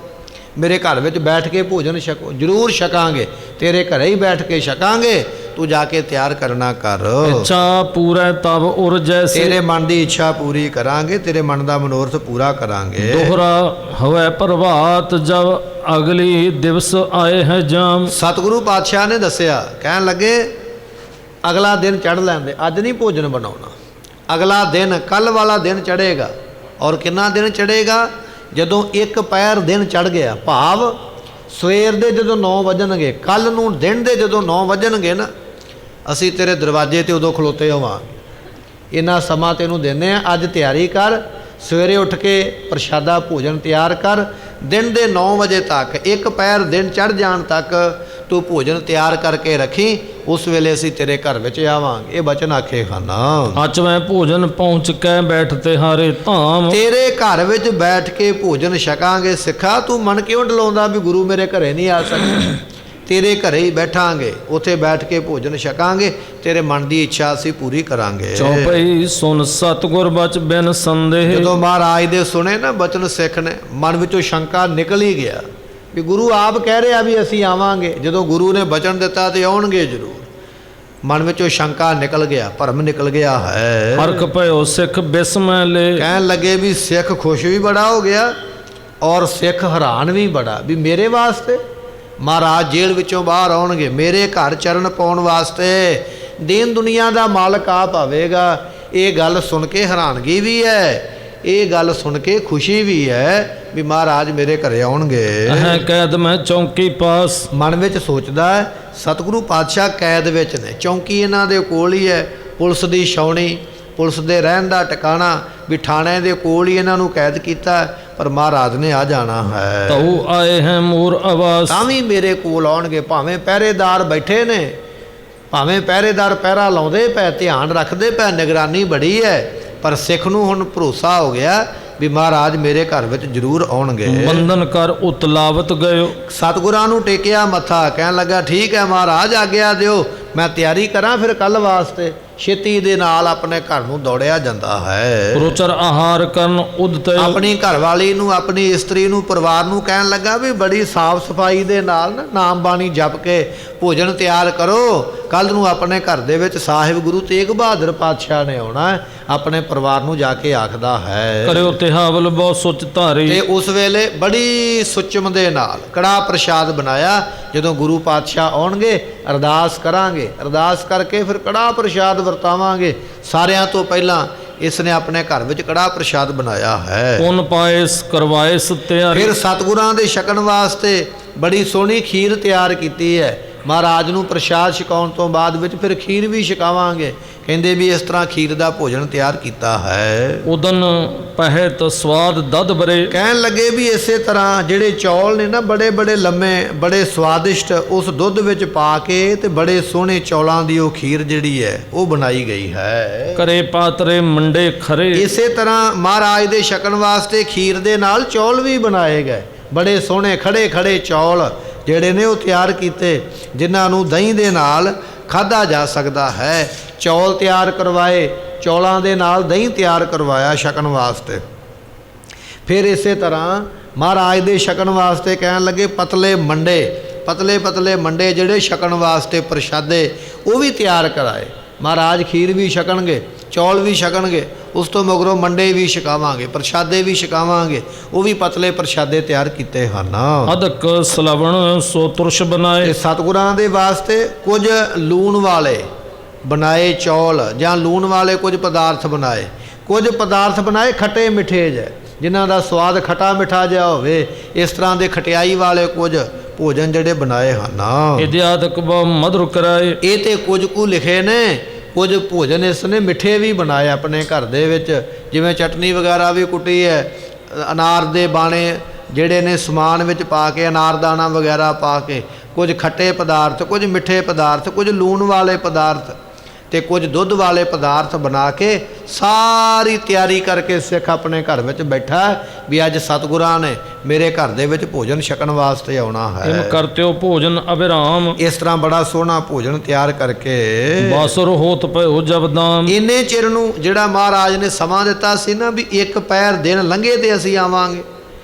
ਮੇਰੇ ਘਰ ਵਿੱਚ ਬੈਠ ਕੇ ਭੋਜਨ ਛਕੋ। ਜ਼ਰੂਰ ਛਕਾਂਗੇ, ਤੇਰੇ ਘਰੇ ਹੀ ਬੈਠ ਕੇ ਛਕਾਂਗੇ, ਤੂੰ ਜਾ ਕੇ ਤਿਆਰ ਕਰਨਾ ਕਰ। ਇੱਛਾ ਪੂਰੈ ਤਬ ਉਰ ਜੈਸੇ, ਤੇਰੇ ਮਨ ਦੀ ਇੱਛਾ ਪੂਰੀ ਕਰਾਂਗੇ, ਤੇਰੇ ਮਨ ਦਾ ਮਨੋਰਥ ਪੂਰਾ ਕਰਾਂਗੇ। ਦੋਹਰਾ ਹਵੈ ਪ੍ਰਭਾਤ ਜਬ ਅਗਲੀ ਦਿਵਸ ਆਏ ਹੈ ਜਾਮ। ਸਤਿਗੁਰੂ ਪਾਤਸ਼ਾਹ ਨੇ ਦੱਸਿਆ, ਕਹਿਣ ਲੱਗੇ ਅਗਲਾ ਦਿਨ ਚੜ੍ਹ ਲੈਂਦੇ, ਅੱਜ ਨਹੀਂ ਭੋਜਨ ਬਣਾਉਣਾ। ਅਗਲਾ ਦਿਨ ਕੱਲ੍ਹ ਵਾਲਾ ਦਿਨ ਚੜ੍ਹੇਗਾ। ਔਰ ਕਿੰਨਾ ਦਿਨ ਚੜ੍ਹੇਗਾ? ਜਦੋਂ ਇੱਕ ਪਹਿਰ ਦਿਨ ਚੜ੍ਹ ਗਿਆ, ਭਾਵ ਸਵੇਰ ਦੇ ਜਦੋਂ 9 ਵਜਣਗੇ, ਕੱਲ੍ਹ ਨੂੰ ਦਿਨ ਦੇ ਜਦੋਂ 9 ਵਜਣਗੇ ਨਾ, ਅਸੀਂ ਤੇਰੇ ਦਰਵਾਜ਼ੇ ਤੇ ਉਦੋਂ ਖਲੋਤੇ ਹੋਵਾਂਗੇ। ਇੰਨਾ ਸਮਾਂ ਤੈਨੂੰ ਦਿੰਦੇ ਆ, ਅੱਜ ਤਿਆਰੀ ਕਰ, ਸਵੇਰੇ ਉੱਠ ਕੇ ਪ੍ਰਸ਼ਾਦਾ ਭੋਜਨ ਤਿਆਰ ਕਰ। ਦਿਨ ਦੇ 9 ਵਜੇ ਤੱਕ, ਇੱਕ ਪਹਿਰ ਦਿਨ ਚੜ੍ਹ ਜਾਣ ਤੱਕ ਤੂੰ ਭੋਜਨ ਤਿਆਰ ਕਰਕੇ ਰੱਖੀ, ਉਸ ਵੇਲੇ ਅਸੀਂ ਤੇਰੇ ਘਰ ਵਿੱਚ ਆਵਾਂਗੇ। ਇਹ ਬਚਨ ਆਖੇ ਖਾਨਾ। ਅਚ ਮੈਂ ਭੋਜਨ ਪਹੁੰਚ ਕੇ ਬੈਠਤੇ ਹਾਰੇ ਧਾਮ। ਤੇਰੇ ਘਰ ਵਿੱਚ ਬੈਠ ਕੇ ਭੋਜਨ ਛਕਾਂਗੇ। ਸਿੱਖਾ ਤੂੰ ਮਨ ਕਿਉਂ ਡਲਾਉਂਦਾ ਵੀ ਗੁਰੂ ਮੇਰੇ ਘਰੇ ਨਹੀਂ ਆ ਸਕਦਾ? ਤੇਰੇ ਘਰੇ ਹੀ ਬੈਠਾਂਗੇ, ਉੱਥੇ ਬੈਠ ਕੇ ਭੋਜਨ ਛਕਾਂਗੇ, ਤੇਰੇ ਮਨ ਦੀ ਇੱਛਾ ਅਸੀਂ ਪੂਰੀ ਕਰਾਂਗੇ। ਚੌਪਈ ਸੁਨ ਸਤਿਗੁਰ ਬਚ ਬਿਨ ਸੰਦੇਹ। ਜਦੋਂ ਮਹਾਰਾਜ ਦੇ ਸੁਣੇ ਨਾ ਬਚਨ ਸਿੱਖ ਨੇ, ਮਨ ਵਿੱਚੋਂ ਸ਼ੰਕਾ ਨਿਕਲ ਹੀ ਗਿਆ ਵੀ ਗੁਰੂ ਆਪ ਕਹਿ ਰਿਹਾ ਵੀ ਅਸੀਂ ਆਵਾਂਗੇ। ਜਦੋਂ ਗੁਰੂ ਨੇ ਬਚਨ ਦਿੱਤਾ ਤੇ ਆਉਣਗੇ ਜ਼ਰੂਰ। ਮਨ ਵਿੱਚੋਂ ਸ਼ੰਕਾ ਨਿਕਲ ਗਿਆ, ਭਰਮ ਨਿਕਲ ਗਿਆ ਹੈ। ਹਰਖ ਭਇਓ ਸਿੱਖ ਬਿਸਮੈ ਲੈ। ਕਹਿਣ ਲੱਗੇ ਵੀ ਸਿੱਖ ਖੁਸ਼ ਵੀ ਬੜਾ ਹੋ ਗਿਆ ਔਰ ਸਿੱਖ ਹੈਰਾਨ ਵੀ ਬੜਾ ਵੀ ਮੇਰੇ ਵਾਸਤੇ ਮਹਾਰਾਜ ਜੇਲ੍ਹ ਵਿੱਚੋਂ ਬਾਹਰ ਆਉਣਗੇ, ਮੇਰੇ ਘਰ ਚਰਨ ਪਾਉਣ ਵਾਸਤੇ। ਦੀਨ ਦੁਨੀਆ ਦਾ ਮਾਲਕ ਆਪ ਆਵੇਗਾ। ਇਹ ਗੱਲ ਸੁਣ ਕੇ ਹੈਰਾਨਗੀ ਵੀ ਹੈ, ਇਹ ਗੱਲ ਸੁਣ ਕੇ ਖੁਸ਼ੀ ਵੀ ਹੈ ਵੀ ਮਹਾਰਾਜ ਮੇਰੇ ਘਰੇ ਆਉਣਗੇ। ਹੈ ਕੈਦ ਮੈਂ ਚੌਂਕੀ ਪਾਸ। ਮਨ ਵਿੱਚ ਸੋਚਦਾ ਹੈ ਸਤਿਗੁਰੂ ਪਾਤਸ਼ਾਹ ਕੈਦ ਵਿੱਚ ਨੇ, ਚੌਂਕੀ ਇਹਨਾਂ ਦੇ ਕੋਲ ਹੀ ਹੈ, ਪੁਲਿਸ ਦੀ ਛਾਉਣੀ, ਪੁਲਿਸ ਦੇ ਰਹਿਣ ਦਾ ਟਿਕਾਣਾ ਵੀ ਥਾਣੇ ਦੇ ਕੋਲ ਹੀ ਇਹਨਾਂ ਨੂੰ ਕੈਦ ਕੀਤਾ, ਪਰ ਮਹਾਰਾਜ ਨੇ ਆ ਜਾਣਾ ਹੈ। ਤਉ ਆਏ ਹੈ ਮੋਰ ਆਵਾਸ। ਤਾਂ ਵੀ ਮੇਰੇ ਕੋਲ ਆਉਣਗੇ, ਭਾਵੇਂ ਪਹਿਰੇਦਾਰ ਬੈਠੇ ਨੇ, ਭਾਵੇਂ ਪਹਿਰੇਦਾਰ ਪਹਿਰਾ ਲਾਉਂਦੇ ਪਏ, ਧਿਆਨ ਰੱਖਦੇ ਪਏ, ਨਿਗਰਾਨੀ ਬੜੀ ਹੈ, ਪਰ ਸਿੱਖ ਨੂੰ ਹੁਣ ਭਰੋਸਾ ਹੋ ਗਿਆ ਵੀ ਮਹਾਰਾਜ ਮੇਰੇ ਘਰ ਵਿੱਚ ਜ਼ਰੂਰ ਆਉਣਗੇ। ਬੰਧਨ ਕਰ ਉਤਲਾਵਤ ਗਇਓ। ਸਤਿਗੁਰਾਂ ਨੂੰ ਟੇਕਿਆ ਮੱਥਾ, ਕਹਿਣ ਲੱਗਾ ਠੀਕ ਹੈ ਮਹਾਰਾਜ ਆਗਿਆ ਦਿਓ, ਮੈਂ ਤਿਆਰੀ ਕਰਾਂ ਫਿਰ ਕੱਲ੍ਹ ਵਾਸਤੇ। ਛੇਤੀ ਦੇ ਨਾਲ ਆਪਣੇ ਘਰ ਨੂੰ ਦੌੜਿਆ ਜਾਂਦਾ ਹੈ। ਰੁਚਰ ਆਹਾਰ ਕਰਨ ਉਦਤ। ਆਪਣੀ ਘਰਵਾਲੀ ਨੂੰ, ਆਪਣੀ ਇਸਤਰੀ ਨੂੰ, ਪਰਿਵਾਰ ਨੂੰ ਕਹਿਣ ਲੱਗਾ ਵੀ ਬੜੀ ਸਾਫ਼ ਸਫਾਈ ਦੇ ਨਾਲ ਨਾ ਨਾਮ ਬਾਣੀ ਜਪ ਕੇ ਭੋਜਨ ਤਿਆਰ ਕਰੋ। ਕੱਲ੍ਹ ਨੂੰ ਆਪਣੇ ਘਰ ਦੇ ਵਿੱਚ ਸਾਹਿਬ ਗੁਰੂ ਤੇਗ ਬਹਾਦਰ ਪਾਤਸ਼ਾਹ ਨੇ ਆਉਣਾ ਹੈ। ਆਪਣੇ ਪਰਿਵਾਰ ਨੂੰ ਜਾ ਕੇ ਆਖਦਾ ਹੈ ਕਰਿਓ ਤਿਹਾਵਲ ਬਹੁ ਸੁਚ ਧਾਰੀ। ਤੇ ਉਸ ਵੇਲੇ ਬੜੀ ਸੁਚਮ ਦੇ ਨਾਲ ਕੜਾਹ ਪ੍ਰਸ਼ਾਦ ਬਣਾਇਆ। ਜਦੋਂ ਗੁਰੂ ਪਾਤਸ਼ਾਹ ਆਉਣਗੇ ਅਰਦਾਸ ਕਰਾਂਗੇ, ਅਰਦਾਸ ਕਰਕੇ ਫਿਰ ਕੜਾਹ ਪ੍ਰਸ਼ਾਦ ਵਰਤਾਵਾਂਗੇ। ਸਾਰਿਆਂ ਤੋਂ ਪਹਿਲਾਂ ਇਸ ਨੇ ਆਪਣੇ ਘਰ ਵਿੱਚ ਕੜਾਹ ਪ੍ਰਸ਼ਾਦ ਬਣਾਇਆ ਹੈ। ਪੁੰਨ ਪਾਇਸ ਕਰਵਾਇਸ ਤਿਆਰੀ। ਫਿਰ ਸਤਿਗੁਰਾਂ ਦੇ ਛਕਣ ਵਾਸਤੇ ਬੜੀ ਸੋਹਣੀ ਖੀਰ ਤਿਆਰ ਕੀਤੀ ਹੈ। ਮਹਾਰਾਜ ਨੂੰ ਪ੍ਰਸ਼ਾਦ ਛਕਾਉਣ ਤੋਂ ਬਾਅਦ ਵਿੱਚ ਫਿਰ ਖੀਰ ਵੀ ਛਕਾਵਾਂਗੇ। ਕਹਿੰਦੇ ਵੀ ਇਸ ਤਰ੍ਹਾਂ ਖੀਰ ਦਾ ਭੋਜਨ ਤਿਆਰ ਕੀਤਾ ਹੈ। ਉਦਨ ਪਹਿਤ ਸਵਾਦ ਦਦ ਬਰੇ। ਕਹਿਣ ਲੱਗੇ ਵੀ ਇਸੇ ਤਰ੍ਹਾਂ ਜਿਹੜੇ ਚੌਲ ਨੇ ਨਾ ਬੜੇ ਬੜੇ ਲੰਮੇ, ਬੜੇ ਸਵਾਦਿਸ਼ਟ, ਉਸ ਦੁੱਧ ਵਿੱਚ ਪਾ ਕੇ ਤੇ ਬੜੇ ਸੋਹਣੇ ਚੌਲਾਂ ਦੀ ਉਹ ਖੀਰ ਜਿਹੜੀ ਹੈ ਉਹ ਬਣਾਈ ਗਈ ਹੈ। ਕਰੇ ਪਾਤਰੇ ਮੰਡੇ ਖਰੇ। ਇਸੇ ਤਰ੍ਹਾਂ ਮਹਾਰਾਜ ਦੇ ਛਕਣ ਵਾਸਤੇ ਖੀਰ ਦੇ ਨਾਲ ਚੌਲ ਵੀ ਬਣਾਏ ਗਏ। ਬੜੇ ਸੋਹਣੇ ਖੜੇ ਖੜੇ ਚੌਲ ਜਿਹੜੇ ਨੇ ਉਹ ਤਿਆਰ ਕੀਤੇ, ਜਿਨ੍ਹਾਂ ਨੂੰ ਦਹੀਂ ਦੇ ਨਾਲ ਖਾਧਾ ਜਾ ਸਕਦਾ ਹੈ। ਚੌਲ ਤਿਆਰ ਕਰਵਾਏ, ਚੌਲਾਂ ਦੇ ਨਾਲ ਦਹੀਂ ਤਿਆਰ ਕਰਵਾਇਆ ਛਕਣ ਵਾਸਤੇ। ਫਿਰ ਇਸੇ ਤਰ੍ਹਾਂ ਮਹਾਰਾਜ ਦੇ ਛਕਣ ਵਾਸਤੇ ਕਹਿਣ ਲੱਗੇ ਪਤਲੇ ਮੰਡੇ, ਪਤਲੇ ਪਤਲੇ ਮੰਡੇ ਜਿਹੜੇ ਛਕਣ ਵਾਸਤੇ ਪ੍ਰਸ਼ਾਦੇ ਉਹ ਵੀ ਤਿਆਰ ਕਰਾਏ। ਮਹਾਰਾਜ ਖੀਰ ਵੀ ਛਕਣਗੇ, ਚੌਲ ਵੀ ਛਕਣਗੇ, ਉਸ ਤੋਂ ਮਗਰੋਂ ਮੰਡੇ ਵੀ ਛਕਾਵਾਂਗੇ, ਪ੍ਰਸ਼ਾਦੇ ਵੀ ਛਕਾਵਾਂਗੇ। ਉਹ ਵੀ ਪਤਲੇ ਪ੍ਰਸ਼ਾਦੇ ਤਿਆਰ ਕੀਤੇ ਹਨ। ਅਦਕ ਸਲਵਣ ਸੋ ਤੁਰਸ਼ ਬਣਾਏ। ਤੇ ਸਤਿਗੁਰਾਂ ਦੇ ਵਾਸਤੇ ਕੁਝ ਲੂਣ ਵਾਲੇ ਬਣਾਏ ਚੌਲ, ਜਾਂ ਲੂਣ ਵਾਲੇ ਕੁਝ ਪਦਾਰਥ ਬਣਾਏ। ਕੁਝ ਪਦਾਰਥ ਬਣਾਏ ਖੱਟੇ ਮਿੱਠੇ ਜਿਹੇ, ਜਿਨ੍ਹਾਂ ਦਾ ਸਵਾਦ ਖੱਟਾ ਮਿੱਠਾ ਜਿਹਾ ਹੋਵੇ। ਇਸ ਤਰ੍ਹਾਂ ਦੇ ਖਟਿਆਈ ਵਾਲੇ ਕੁਝ ਭੋਜਨ ਜਿਹੜੇ ਬਣਾਏ ਹਨ। ਇਦਿਆਦਕ ਬਹੁ ਮਧੁਰ ਕਰਾਏ। ਇਹ ਤੇ ਕੁਝ ਕੁ ਲਿਖੇ ਨੇ, ਕੁਝ ਭੋਜਨ ਇਸ ਨੇ ਮਿੱਠੇ ਵੀ ਬਣਾਏ ਆਪਣੇ ਘਰ ਦੇ ਵਿੱਚ, ਜਿਵੇਂ ਚਟਨੀ ਵਗੈਰਾ ਵੀ ਕੁੱਟੀ ਹੈ। ਅਨਾਰ ਦੇ ਬਾਣੇ ਜਿਹੜੇ ਨੇ ਸਮਾਨ ਵਿੱਚ ਪਾ ਕੇ, ਅਨਾਰਦਾਨਾ ਵਗੈਰਾ ਪਾ ਕੇ, ਕੁਝ ਖੱਟੇ ਪਦਾਰਥ, ਕੁਝ ਮਿੱਠੇ ਪਦਾਰਥ, ਕੁਝ ਲੂਣ ਵਾਲੇ ਪਦਾਰਥ ਤੇ ਕੁਝ ਦੁੱਧ ਵਾਲੇ ਪਦਾਰਥ ਬਣਾ ਕੇ ਸਾਰੀ ਤਿਆਰੀ ਕਰਕੇ ਸਿੱਖ ਆਪਣੇ ਘਰ ਵਿੱਚ ਬੈਠਾ ਵੀ ਅੱਜ ਸਤਿਗੁਰਾਂ ਨੇ ਮੇਰੇ ਘਰ ਦੇ ਵਿੱਚ ਭੋਜਨ ਛਕਣ ਵਾਸਤੇ ਆਉਣਾ ਹੈ। ਇਨ ਕਰਤਿਓ ਭੋਜਨ ਅਬਿਰਾਮ। ਇਸ ਤਰ੍ਹਾਂ ਬੜਾ ਸੋਹਣਾ ਭੋਜਨ ਤਿਆਰ ਕਰਕੇ ਬਾਸੁਰ ਹੋਤ ਭਇਓ ਜਬਦਾਮ। ਇੰਨੇ ਚਿਰ ਨੂੰ ਜਿਹੜਾ ਮਹਾਰਾਜ ਨੇ ਸਮਾਂ ਦਿੱਤਾ ਸੀ ਨਾ ਵੀ ਇੱਕ ਪਹਿਰ ਦਿਨ ਲੰਘੇ ਤੇ ਅਸੀਂ ਆਵਾਂਗੇ,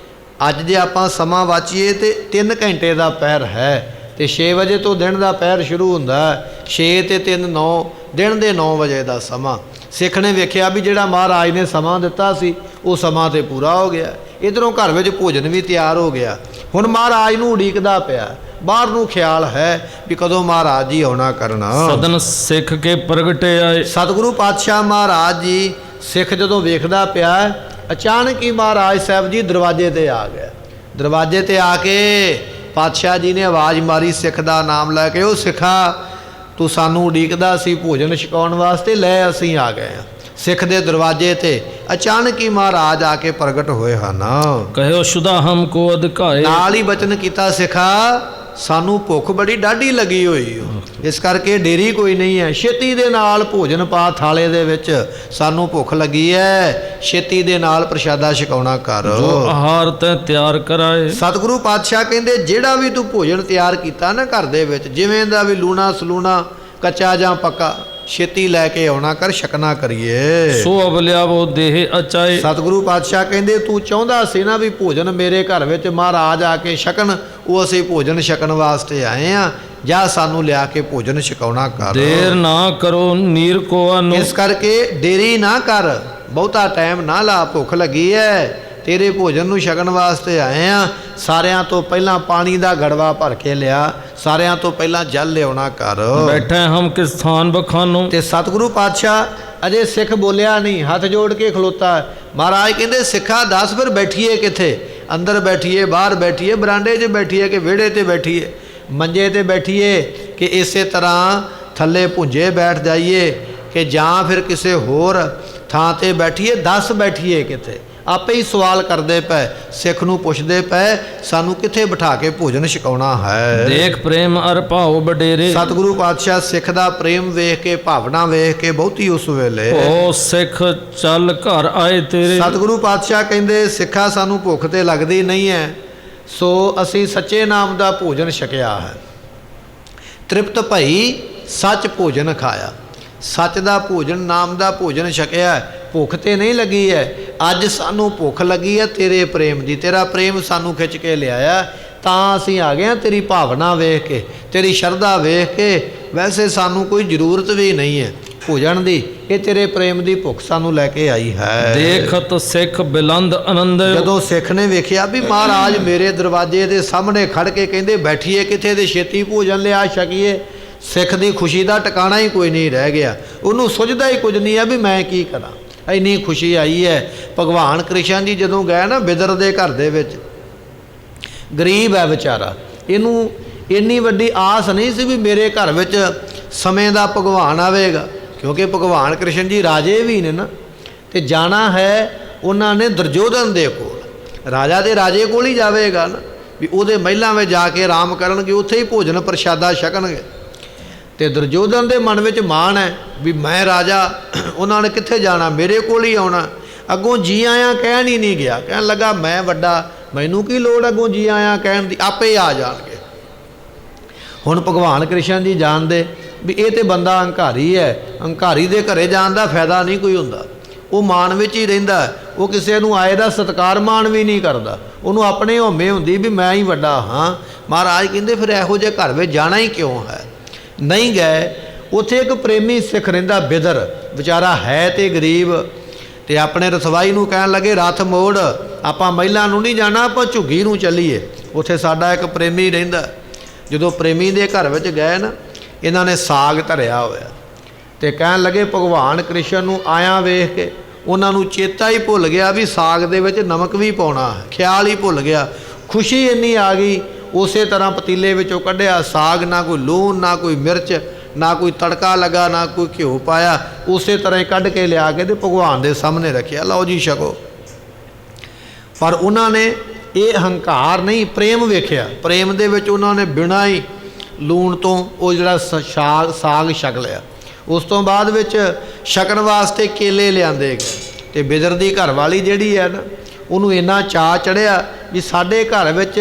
ਅੱਜ ਜੇ ਆਪਾਂ ਸਮਾਂ ਵਾਚੀਏ ਤੇ 3 ਘੰਟੇ ਦਾ ਪਹਿਰ ਹੈ ਤੇ 6 ਵਜੇ ਤੋਂ ਦਿਨ ਦਾ ਪਹਿਰ ਸ਼ੁਰੂ ਹੁੰਦਾ। 6 ਤੇ 3 9 ਦਿਨ ਦੇ 9 ਵਜੇ ਦਾ ਸਮਾਂ। ਸਿੱਖ ਨੇ ਵੇਖਿਆ ਵੀ ਜਿਹੜਾ ਮਹਾਰਾਜ ਨੇ ਸਮਾਂ ਦਿੱਤਾ ਸੀ ਉਹ ਸਮਾਂ ਤੇ ਪੂਰਾ ਹੋ ਗਿਆ। ਇੱਧਰੋਂ ਘਰ ਵਿੱਚ ਭੋਜਨ ਵੀ ਤਿਆਰ ਹੋ ਗਿਆ। ਹੁਣ ਮਹਾਰਾਜ ਨੂੰ ਉਡੀਕਦਾ ਪਿਆ। ਬਾਹਰ ਨੂੰ ਖਿਆਲ ਹੈ ਵੀ ਕਦੋਂ ਮਹਾਰਾਜ ਜੀ ਆਉਣਾ ਕਰਨਾ। ਸਦਨ ਸਿੱਖ ਕੇ ਪ੍ਰਗਟੇ ਆਏ। ਸਤਿਗੁਰੂ ਪਾਤਸ਼ਾਹ ਮਹਾਰਾਜ ਜੀ ਸਿੱਖ ਜਦੋਂ ਵੇਖਦਾ ਪਿਆ, ਅਚਾਨਕ ਹੀ ਮਹਾਰਾਜ ਸਾਹਿਬ ਜੀ ਦਰਵਾਜ਼ੇ ਤੇ ਆ ਗਏ। ਦਰਵਾਜ਼ੇ ਤੇ ਆ ਕੇ ਪਾਤਸ਼ਾਹ ਜੀ ਨੇ ਆਵਾਜ਼ ਮਾਰੀ ਸਿੱਖ ਦਾ ਨਾਮ ਲੈ ਕੇ, ਉਹ ਸਿੱਖਾ ਤੂੰ ਸਾਨੂੰ ਉਡੀਕਦਾ ਸੀ ਭੋਜਨ ਛਕਾਉਣ ਵਾਸਤੇ, ਲੈ ਅਸੀਂ ਆ ਗਏ ਹਾਂ। ਸਿੱਖ ਦੇ ਦਰਵਾਜ਼ੇ ਤੇ ਅਚਾਨਕ ਹੀ ਮਹਾਰਾਜ ਆ ਕੇ ਪ੍ਰਗਟ ਹੋਏ ਹਨ। ਕਹਿਓ ਸ਼ੁਦਾ ਹਮਕੋ ਅਧਿਕਾਏ। ਨਾਲ ਹੀ ਬਚਨ ਕੀਤਾ, ਸਿੱਖਾ ਸਾਨੂੰ ਭੁੱਖ ਬੜੀ ਡਾਢੀ ਲੱਗੀ ਹੋਈ ਓ, ਇਸ ਕਰਕੇ ਡੇਰੀ ਕੋਈ ਨਹੀਂ ਹੈ, ਛੇਤੀ ਦੇ ਨਾਲ ਭੋਜਨ ਪਾ ਥਾਲੇ ਦੇ ਵਿੱਚ, ਸਾਨੂੰ ਭੁੱਖ ਲੱਗੀ ਹੈ, ਛੇਤੀ ਦੇ ਨਾਲ ਪ੍ਰਸ਼ਾਦਾ ਛਕਾਉਣਾ ਕਰ। ਜੋ ਆਹਾਰ ਤੈ ਤਿਆਰ ਕਰਾਏ। ਸਤਿਗੁਰੂ ਪਾਤਸ਼ਾਹ ਕਹਿੰਦੇ ਜਿਹੜਾ ਵੀ ਤੂੰ ਭੋਜਨ ਤਿਆਰ ਕੀਤਾ ਨਾ ਘਰ ਦੇ ਵਿੱਚ, ਜਿਵੇਂ ਦਾ ਵੀ ਲੂਣਾ ਸਲੂਣਾ, ਕੱਚਾ ਜਾਂ ਪੱਕਾ, ਛੇਤੀ ਲੈ ਕੇ ਆਉਣਾ ਕਰ, ਛਕਣਾ ਕਰੀਏ। ਸੋ ਅਬਲਿਆਵੋ ਦੇਹ ਅਚਾਏ। ਸਤਿਗੁਰੂ ਪਾਤਸ਼ਾਹ ਕਹਿੰਦੇ ਤੂੰ ਚਾਹੁੰਦਾ ਸੀ ਨਾ ਵੀ ਭੋਜਨ ਮੇਰੇ ਘਰ ਵਿੱਚ ਮਹਾਰਾਜ ਆ ਕੇ ਛਕਣ, ਉਹ ਅਸੀਂ ਭੋਜਨ ਛਕਣ ਵਾਸਤੇ ਆਏ ਆ, ਜਾਂ ਸਾਨੂੰ ਲਿਆ ਕੇ ਭੋਜਨ ਛਕਾਉਣਾ ਕਰ। ਦੇਰ ਨਾ ਕਰੋ ਨੀਰ ਕੋ ਅਨੁ। ਇਸ ਕਰਕੇ ਦੇਰੀ ਨਾ ਕਰ, ਬਹੁਤਾ ਟਾਈਮ ਨਾ ਲਾ, ਭੁੱਖ ਲੱਗੀ ਹੈ, ਤੇਰੇ ਭੋਜਨ ਨੂੰ ਛਕਣ ਵਾਸਤੇ ਆਏ ਆ। ਸਾਰਿਆਂ ਤੋਂ ਪਹਿਲਾਂ ਪਾਣੀ ਦਾ ਗੜਵਾ ਭਰ ਕੇ ਲਿਆ, ਸਾਰਿਆਂ ਤੋਂ ਪਹਿਲਾਂ ਜਲ ਲਿਆਉਣਾ ਕਰ। ਬੈਠੇ ਹਮ ਕਿਸ ਸਥਾਨ ਬਖਾਨੋ। ਤੇ ਸਤਿਗੁਰੂ ਪਾਤਸ਼ਾਹ ਅਜੇ ਸਿੱਖ ਬੋਲਿਆ ਨਹੀਂ, ਹੱਥ ਜੋੜ ਕੇ ਖਲੋਤਾ। ਮਹਾਰਾਜ ਕਹਿੰਦੇ ਸਿੱਖਾ ਦੱਸ ਫਿਰ ਬੈਠੀਏ ਕਿੱਥੇ, ਅੰਦਰ ਬੈਠੀਏ, ਬਾਹਰ ਬੈਠੀਏ, ਬਰਾਂਡੇ 'ਚ ਬੈਠੀਏ ਕਿ ਵਿਹੜੇ 'ਤੇ ਬੈਠੀਏ, ਮੰਜੇ 'ਤੇ ਬੈਠੀਏ ਕਿ ਇਸੇ ਤਰ੍ਹਾਂ ਥੱਲੇ ਭੁੰਜੇ ਬੈਠ ਜਾਈਏ, ਕਿ ਜਾਂ ਫਿਰ ਕਿਸੇ ਹੋਰ ਥਾਂ 'ਤੇ ਬੈਠੀਏ, ਦੱਸ ਬੈਠੀਏ ਕਿੱਥੇ। ਆਪੇ ਹੀ ਸਵਾਲ ਕਰਦੇ ਪਏ, ਸਿੱਖ ਨੂੰ ਪੁੱਛਦੇ ਪਏ ਸਾਨੂੰ ਕਿੱਥੇ ਬਿਠਾ ਕੇ ਭੋਜਨ ਛਕਾਉਣਾ ਹੈ। ਦੇਖ ਪ੍ਰੇਮ ਅਰ ਭਾਉ ਵਡੇਰੇ। ਸਤਿਗੁਰੂ ਪਾਤਸ਼ਾਹ ਸਿੱਖ ਦਾ ਪ੍ਰੇਮ ਵੇਖ ਕੇ, ਭਾਵਨਾ ਵੇਖ ਕੇ ਬਹੁਤੀ ਉਸ ਵੇਲੇ, ਓ ਸਿੱਖ ਚੱਲ ਘਰ ਆਏ ਤੇਰੇ। ਸਤਿਗੁਰੂ ਪਾਤਸ਼ਾਹ ਕਹਿੰਦੇ ਸਿੱਖਾ ਸਾਨੂੰ ਭੁੱਖ ਤੇ ਲੱਗਦੀ ਨਹੀਂ ਹੈ, ਸੋ ਅਸੀਂ ਸੱਚੇ ਨਾਮ ਦਾ ਭੋਜਨ ਛਕਿਆ ਹੈ। ਤ੍ਰਿਪਤ ਭਈ ਸੱਚ ਭੋਜਨ ਖਾਇਆ, ਸੱਚ ਦਾ ਭੋਜਨ, ਨਾਮ ਦਾ ਭੋਜਨ ਛਕਿਆ, ਭੁੱਖ ਤੇ ਨਹੀਂ ਲੱਗੀ ਹੈ। ਅੱਜ ਸਾਨੂੰ ਭੁੱਖ ਲੱਗੀ ਹੈ ਤੇਰੇ ਪ੍ਰੇਮ ਦੀ, ਤੇਰਾ ਪ੍ਰੇਮ ਸਾਨੂੰ ਖਿੱਚ ਕੇ ਲਿਆਇਆ, ਤਾਂ ਅਸੀਂ ਆ ਗਏ ਹਾਂ ਤੇਰੀ ਭਾਵਨਾ ਵੇਖ ਕੇ, ਤੇਰੀ ਸ਼ਰਧਾ ਵੇਖ ਕੇ। ਵੈਸੇ ਸਾਨੂੰ ਕੋਈ ਜ਼ਰੂਰਤ ਵੀ ਨਹੀਂ ਹੈ ਭੋਜਨ ਦੀ, ਇਹ ਤੇਰੇ ਪ੍ਰੇਮ ਦੀ ਭੁੱਖ ਸਾਨੂੰ ਲੈ ਕੇ ਆਈ ਹੈ। ਦੇਖਤ ਸਿੱਖ ਬਿਲੰਦ ਆਨੰਦ। ਜਦੋਂ ਸਿੱਖ ਨੇ ਵੇਖਿਆ ਵੀ ਮਹਾਰਾਜ ਮੇਰੇ ਦਰਵਾਜ਼ੇ ਦੇ ਸਾਹਮਣੇ ਖੜ ਕੇ ਕਹਿੰਦੇ ਬੈਠੀਏ ਕਿੱਥੇ ਤੇ ਛੇਤੀ ਭੋਜਨ ਲਿਆ ਛਕੀਏ, ਸਿੱਖ ਦੀ ਖੁਸ਼ੀ ਦਾ ਟਿਕਾਣਾ ਹੀ ਕੋਈ ਨਹੀਂ ਰਹਿ ਗਿਆ। ਉਹਨੂੰ ਸੁਝਦਾ ਹੀ ਕੁਝ ਨਹੀਂ ਹੈ ਵੀ ਮੈਂ ਕੀ ਕਰਾਂ, ਇੰਨੀ ਖੁਸ਼ੀ ਆਈ ਹੈ। ਭਗਵਾਨ ਕ੍ਰਿਸ਼ਨ ਜੀ ਜਦੋਂ ਗਏ ਨਾ ਬਿਦਰ ਦੇ ਘਰ ਦੇ ਵਿੱਚ, ਗਰੀਬ ਹੈ ਵਿਚਾਰਾ, ਇਹਨੂੰ ਇੰਨੀ ਵੱਡੀ ਆਸ ਨਹੀਂ ਸੀ ਵੀ ਮੇਰੇ ਘਰ ਵਿੱਚ ਸਮੇਂ ਦਾ ਭਗਵਾਨ ਆਵੇਗਾ, ਕਿਉਂਕਿ ਭਗਵਾਨ ਕ੍ਰਿਸ਼ਨ ਜੀ ਰਾਜੇ ਵੀ ਨੇ ਨਾ, ਤੇ ਜਾਣਾ ਹੈ ਉਹਨਾਂ ਨੇ ਦੁਰਯੋਧਨ ਦੇ ਕੋਲ। ਰਾਜਾ ਦੇ ਰਾਜੇ ਕੋਲ ਹੀ ਜਾਵੇਗਾ ਨਾ, ਵੀ ਉਹਦੇ ਮਹਿਲਾਂ ਵਿੱਚ ਜਾ ਕੇ ਆਰਾਮ ਕਰਨਗੇ, ਉੱਥੇ ਹੀ ਭੋਜਨ ਪ੍ਰਸ਼ਾਦਾ ਛਕਣਗੇ। ਤੇ ਦੁਰਯੋਧਨ ਦੇ ਮਨ ਵਿੱਚ ਮਾਣ ਹੈ ਵੀ ਮੈਂ ਰਾਜਾ, ਉਹਨਾਂ ਨੇ ਕਿੱਥੇ ਜਾਣਾ, ਮੇਰੇ ਕੋਲ ਹੀ ਆਉਣਾ। ਅੱਗੋਂ ਜੀ ਆਇਆਂ ਕਹਿਣ ਹੀ ਨਹੀਂ ਗਿਆ, ਕਹਿਣ ਲੱਗਾ ਮੈਂ ਵੱਡਾ, ਮੈਨੂੰ ਕੀ ਲੋੜ ਅੱਗੋਂ ਜੀ ਆਇਆਂ ਕਹਿਣ ਦੀ, ਆਪੇ ਆ ਜਾਣਗੇ। ਹੁਣ ਭਗਵਾਨ ਕ੍ਰਿਸ਼ਨ ਜੀ ਜਾਣਦੇ ਵੀ ਇਹ ਤੇ ਬੰਦਾ ਹੰਕਾਰੀ ਹੈ, ਹੰਕਾਰੀ ਦੇ ਘਰੇ ਜਾਣ ਦਾ ਫਾਇਦਾ ਨਹੀਂ ਕੋਈ ਹੁੰਦਾ, ਉਹ ਮਾਣ ਵਿੱਚ ਹੀ ਰਹਿੰਦਾ, ਉਹ ਕਿਸੇ ਨੂੰ ਆਏ ਦਾ ਸਤਿਕਾਰ ਮਾਣ ਵੀ ਨਹੀਂ ਕਰਦਾ, ਉਹਨੂੰ ਆਪਣੇ ਹਉਮੈ ਹੁੰਦੀ ਵੀ ਮੈਂ ਹੀ ਵੱਡਾ ਹਾਂ। ਮਹਾਰਾਜ ਕਹਿੰਦੇ ਫਿਰ ਇਹੋ ਜਿਹੇ ਘਰ ਵਿੱਚ ਜਾਣਾ ਹੀ ਕਿਉਂ ਹੈ। ਨਹੀਂ ਗਏ। ਉੱਥੇ ਇੱਕ ਪ੍ਰੇਮੀ ਸਿੱਖ ਰਹਿੰਦਾ ਬਿਦਰ, ਵਿਚਾਰਾ ਹੈ ਤੇ ਗਰੀਬ, ਤੇ ਆਪਣੇ ਰਸਵਾਈ ਨੂੰ ਕਹਿਣ ਲੱਗੇ ਰੱਥ ਮੋੜ, ਆਪਾਂ ਮਹਿਲਾਂ ਨੂੰ ਨਹੀਂ ਜਾਣਾ, ਆਪਾਂ ਝੁੱਗੀ ਨੂੰ ਚੱਲੀਏ, ਉੱਥੇ ਸਾਡਾ ਇੱਕ ਪ੍ਰੇਮੀ ਰਹਿੰਦਾ। ਜਦੋਂ ਪ੍ਰੇਮੀ ਦੇ ਘਰ ਵਿੱਚ ਗਏ ਨਾ, ਇਹਨਾਂ ਨੇ ਸਾਗ ਧਰਿਆ ਹੋਇਆ, ਤੇ ਕਹਿਣ ਲੱਗੇ ਭਗਵਾਨ ਕ੍ਰਿਸ਼ਨ ਨੂੰ ਆਇਆ ਵੇਖ ਕੇ ਉਹਨਾਂ ਨੂੰ ਚੇਤਾ ਹੀ ਭੁੱਲ ਗਿਆ ਵੀ ਸਾਗ ਦੇ ਵਿੱਚ ਨਮਕ ਵੀ ਪਾਉਣਾ ਹੈ, ਖਿਆਲ ਹੀ ਭੁੱਲ ਗਿਆ। ਖੁਸ਼ੀ ਇੰਨੀ ਆ ਗਈ, ਉਸੇ ਤਰ੍ਹਾਂ ਪਤੀਲੇ ਵਿੱਚੋਂ ਕੱਢਿਆ ਸਾਗ, ਨਾ ਕੋਈ ਲੂਣ, ਨਾ ਕੋਈ ਮਿਰਚ, ਨਾ ਕੋਈ ਤੜਕਾ ਲੱਗਾ, ਨਾ ਕੋਈ ਘਿਓ ਪਾਇਆ, ਉਸੇ ਤਰ੍ਹਾਂ ਹੀ ਕੱਢ ਕੇ ਲਿਆ ਕੇ ਤੇ ਭਗਵਾਨ ਦੇ ਸਾਹਮਣੇ ਰੱਖਿਆ, ਲਓ ਜੀ ਛਕੋ। ਪਰ ਉਹਨਾਂ ਨੇ ਇਹ ਹੰਕਾਰ ਨਹੀਂ, ਪ੍ਰੇਮ ਵੇਖਿਆ। ਪ੍ਰੇਮ ਦੇ ਵਿੱਚ ਉਹਨਾਂ ਨੇ ਬਿਨਾਂ ਹੀ ਲੂਣ ਤੋਂ ਉਹ ਜਿਹੜਾ ਸਾਗ ਛਕ ਲਿਆ। ਉਸ ਤੋਂ ਬਾਅਦ ਵਿੱਚ ਛਕਣ ਵਾਸਤੇ ਕੇਲੇ ਲਿਆਂਦੇ ਗਏ, ਤੇ ਬਿਦਰ ਦੀ ਘਰਵਾਲੀ ਜਿਹੜੀ ਹੈ ਨਾ, ਉਹਨੂੰ ਇੰਨਾ ਚਾਅ ਚੜ੍ਹਿਆ ਵੀ ਸਾਡੇ ਘਰ ਵਿੱਚ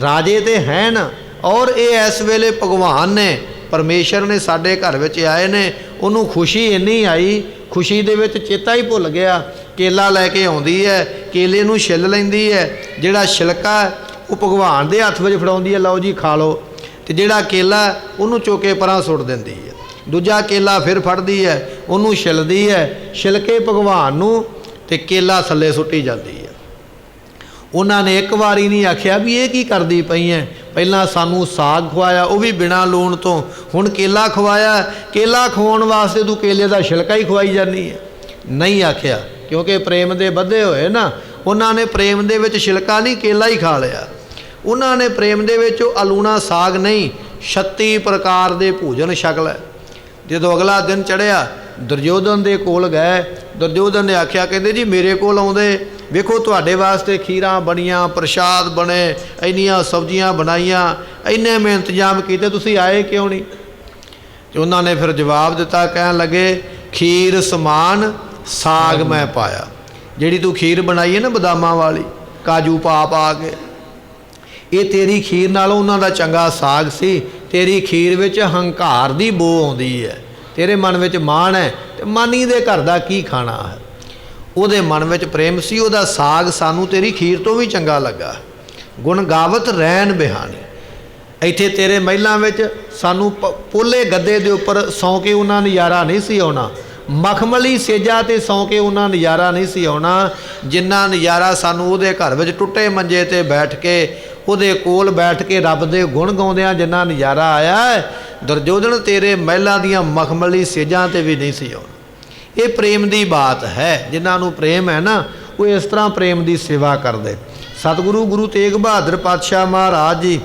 ਰਾਜੇ ਤੇ ਹੈ ਨਾ, ਔਰ ਇਹ ਇਸ ਵੇਲੇ ਭਗਵਾਨ ਨੇ, ਪਰਮੇਸ਼ਰ ਨੇ ਸਾਡੇ ਘਰ ਵਿੱਚ ਆਏ ਨੇ। ਉਹਨੂੰ ਖੁਸ਼ੀ ਇੰਨੀ ਆਈ, ਖੁਸ਼ੀ ਦੇ ਵਿੱਚ ਚੇਤਾ ਹੀ ਭੁੱਲ ਗਿਆ। ਕੇਲਾ ਲੈ ਕੇ ਆਉਂਦੀ ਹੈ, ਕੇਲੇ ਨੂੰ ਛਿੱਲ ਲੈਂਦੀ ਹੈ, ਜਿਹੜਾ ਛਿਲਕਾ ਉਹ ਭਗਵਾਨ ਦੇ ਹੱਥ ਵਿੱਚ ਫੜਾਉਂਦੀ ਹੈ, ਲਓ ਜੀ ਖਾ ਲਓ, ਤੇ ਜਿਹੜਾ ਕੇਲਾ ਉਹਨੂੰ ਚੁੱਕ ਕੇ ਪਰਾਂ ਸੁੱਟ ਦਿੰਦੀ ਹੈ। ਦੂਜਾ ਕੇਲਾ ਫਿਰ ਫੜਦੀ ਹੈ, ਉਹਨੂੰ ਛਿੱਲਦੀ ਹੈ, ਛਿਲਕੇ ਭਗਵਾਨ ਨੂੰ ਤੇ ਕੇਲਾ ਥੱਲੇ ਸੁੱਟੀ ਜਾਂਦੀ ਹੈ। ਉਹਨਾਂ ਨੇ ਇੱਕ ਵਾਰੀ ਨਹੀਂ ਆਖਿਆ ਵੀ ਇਹ ਕੀ ਕਰਦੀ ਪਈ ਹੈ, ਪਹਿਲਾਂ ਸਾਨੂੰ ਸਾਗ ਖਵਾਇਆ ਉਹ ਵੀ ਬਿਨਾਂ ਲੂਣ ਤੋਂ, ਹੁਣ ਕੇਲਾ ਖਵਾਇਆ, ਕੇਲਾ ਖਵਾਉਣ ਵਾਸਤੇ ਤੂੰ ਕੇਲੇ ਦਾ ਛਿਲਕਾ ਹੀ ਖਵਾਈ ਜਾਂਦੀ ਹੈ। ਨਹੀਂ ਆਖਿਆ, ਕਿਉਂਕਿ ਪ੍ਰੇਮ ਦੇ ਬੱਧੇ ਹੋਏ ਨਾ, ਉਹਨਾਂ ਨੇ ਪ੍ਰੇਮ ਦੇ ਵਿੱਚ ਛਿਲਕਾ ਨਹੀਂ ਕੇਲਾ ਹੀ ਖਾ ਲਿਆ। ਉਹਨਾਂ ਨੇ ਪ੍ਰੇਮ ਦੇ ਵਿੱਚ ਉਹ ਅਲੂਣਾ ਸਾਗ ਨਹੀਂ 36 ਪ੍ਰਕਾਰ ਦੇ ਭੋਜਨ ਛਕ ਲਏ। ਜਦੋਂ ਅਗਲਾ ਦਿਨ ਚੜ੍ਹਿਆ ਦੁਰਯੋਧਨ ਦੇ ਕੋਲ ਗਏ, ਦੁਰਯੋਧਨ ਨੇ ਆਖਿਆ, ਕਹਿੰਦੇ ਜੀ ਮੇਰੇ ਕੋਲ ਆਉਂਦੇ, ਵੇਖੋ ਤੁਹਾਡੇ ਵਾਸਤੇ ਖੀਰਾਂ ਬਣੀਆਂ, ਪ੍ਰਸ਼ਾਦ ਬਣੇ, ਇੰਨੀਆਂ ਸਬਜ਼ੀਆਂ ਬਣਾਈਆਂ, ਇੰਨੇ ਮੈਂ ਇੰਤਜ਼ਾਮ ਕੀਤੇ, ਤੁਸੀਂ ਆਏ ਕਿਉਂ ਨਹੀਂ? ਤੇ ਉਹਨਾਂ ਨੇ ਫਿਰ ਜਵਾਬ ਦਿੱਤਾ, ਕਹਿਣ ਲੱਗੇ ਖੀਰ ਸਮਾਨ ਸਾਗ ਮੈਂ ਪਾਇਆ। ਜਿਹੜੀ ਤੂੰ ਖੀਰ ਬਣਾਈ ਹੈ ਨਾ ਬਦਾਮਾਂ ਵਾਲੀ, ਕਾਜੂ ਪਾ ਕੇ, ਇਹ ਤੇਰੀ ਖੀਰ ਨਾਲੋਂ ਉਹਨਾਂ ਦਾ ਚੰਗਾ ਸਾਗ ਸੀ। ਤੇਰੀ ਖੀਰ ਵਿੱਚ ਹੰਕਾਰ ਦੀ ਬੋ ਆਉਂਦੀ ਹੈ, ਤੇਰੇ ਮਨ ਵਿੱਚ ਮਾਣ ਹੈ, ਤੇ ਮਾਨੀ ਦੇ ਘਰ ਦਾ ਕੀ ਖਾਣਾ ਹੈ। ਉਹਦੇ ਮਨ ਵਿੱਚ ਪ੍ਰੇਮ ਸੀ, ਉਹਦਾ ਸਾਗ ਸਾਨੂੰ ਤੇਰੀ ਖੀਰ ਤੋਂ ਵੀ ਚੰਗਾ ਲੱਗਾ। ਗੁਣ ਗਾਵਤ ਰਹਿਣ ਬਿਹਾਨੀ, ਇੱਥੇ ਤੇਰੇ ਮਹਿਲਾਂ ਵਿੱਚ ਸਾਨੂੰ ਪੋਲੇ ਗੱਦੇ ਦੇ ਉੱਪਰ ਸੌਂ ਕੇ ਉਹਨਾਂ ਨਜ਼ਾਰਾ ਨਹੀਂ ਸੀ ਆਉਣਾ, ਮਖਮਲੀ ਸੇਜਾ 'ਤੇ ਸੌਂ ਕੇ ਉਹਨਾਂ ਨਜ਼ਾਰਾ ਨਹੀਂ ਸੀ ਆਉਣਾ, ਜਿੰਨਾ ਨਜ਼ਾਰਾ ਸਾਨੂੰ ਉਹਦੇ ਘਰ ਵਿੱਚ ਟੁੱਟੇ ਮੰਜੇ 'ਤੇ ਬੈਠ ਕੇ, ਉਹਦੇ ਕੋਲ ਬੈਠ ਕੇ ਰੱਬ ਦੇ ਗੁਣ ਗਾਉਂਦਿਆਂ ਜਿੰਨਾ ਨਜ਼ਾਰਾ ਆਇਆ, ਦੁਰਯੋਧਨ ਤੇਰੇ ਮਹਿਲਾਂ ਦੀਆਂ ਮਖਮਲੀ ਸੇਜਾਂ 'ਤੇ ਵੀ ਨਹੀਂ ਸੀ ਆਉਣਾ। ਇਹ ਪ੍ਰੇਮ ਦੀ ਬਾਤ ਹੈ। ਜਿਨ੍ਹਾਂ ਨੂੰ ਪ੍ਰੇਮ ਹੈ ਨਾ, ਉਹ ਇਸ ਤਰ੍ਹਾਂ ਪ੍ਰੇਮ ਦੀ ਸੇਵਾ ਕਰਦੇ। ਸਤਿਗੁਰੂ ਗੁਰੂ ਤੇਗ ਬਹਾਦਰ ਪਾਤਸ਼ਾਹ ਮਹਾਰਾਜ ਜੀ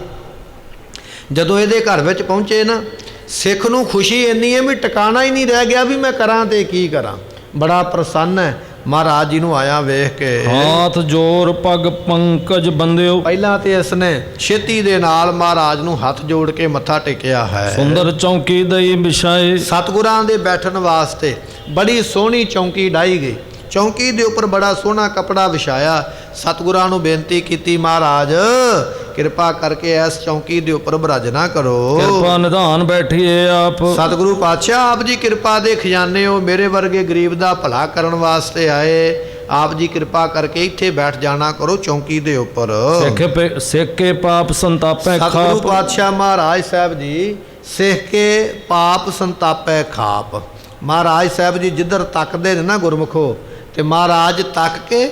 ਜਦੋਂ ਇਹਦੇ ਘਰ ਵਿੱਚ ਪਹੁੰਚੇ ਨਾ, ਸਿੱਖ ਨੂੰ ਖੁਸ਼ੀ ਇੰਨੀ ਹੈ ਵੀ ਟਿਕਾਣਾ ਹੀ ਨਹੀਂ ਰਹਿ ਗਿਆ ਵੀ ਮੈਂ ਕਰਾਂ ਤੇ ਕੀ ਕਰਾਂ। ਬੜਾ ਪ੍ਰਸੰਨ ਹੈ ਮਹਾਰਾਜ ਜੀ ਨੂੰ ਆਇਆ ਵੇਖ ਕੇ। ਹਾਥ ਜੋਰ ਪਗ ਪੰਕਜ ਬੰਦਿਓ, ਪਹਿਲਾਂ ਤੇ ਇਸ ਨੇ ਛੇਤੀ ਦੇ ਨਾਲ ਮਹਾਰਾਜ ਨੂੰ ਹੱਥ ਜੋੜ ਕੇ ਮੱਥਾ ਟੇਕਿਆ ਹੈ। ਸੁੰਦਰ ਚੌਂਕੀ ਦਈ ਵਿਛਾਏ, ਸਤਿਗੁਰਾਂ ਦੇ ਬੈਠਣ ਵਾਸਤੇ ਬੜੀ ਸੋਹਣੀ ਚੌਂਕੀ ਡਾਈ ਗਈ। ਚੌਂਕੀ ਦੇ ਉੱਪਰ ਬੜਾ ਸੋਹਣਾ ਕੱਪੜਾ ਵਿਛਾਇਆ। ਸਤਿਗੁਰਾਂ ਨੂੰ ਬੇਨਤੀ ਕੀਤੀ, ਮਹਾਰਾਜ ਕਿਰਪਾ ਕਰਕੇ ਇਸ ਚੌਂਕੀ ਦੇ ਉੱਪਰ ਬਰਾਜਨਾ ਕਰੋ। ਕਿਰਪਾ ਨਿਧਾਨ ਬੈਠੀਏ ਆਪ। ਸਤਿਗੁਰੂ ਪਾਤਸ਼ਾਹ ਆਪ ਜੀ ਕਿਰਪਾ ਦੇ ਖਜ਼ਾਨੇ ਹੋ, ਮੇਰੇ ਵਰਗੇ ਗਰੀਬ ਦਾ ਭਲਾ ਕਰਨ ਵਾਸਤੇ ਆਏ, ਆਪ ਜੀ ਕਿਰਪਾ ਕਰਕੇ ਇੱਥੇ ਬੈਠ ਜਾਣਾ ਕਰੋ ਚੌਂਕੀ ਦੇ ਉੱਪਰ। ਸਿੱਖ ਕੇ ਪਾਪ ਸੰਤਾਪੈ ਖਾਪ। ਸਤਿਗੁਰੂ ਪਾਤਸ਼ਾਹ ਮਹਾਰਾਜ ਸਾਹਿਬ ਜੀ ਸਿੱਖ ਕੇ ਪਾਪ ਸੰਤਾਪੈ ਖਾਪ। ਮਹਾਰਾਜ ਸਾਹਿਬ ਜੀ ਜਿੱਧਰ ਤੱਕਦੇ ਨੇ ਨਾ ਗੁਰਮੁਖੋ, ਤੇ ਮਹਾਰਾਜ ਤੱਕ ਕੇ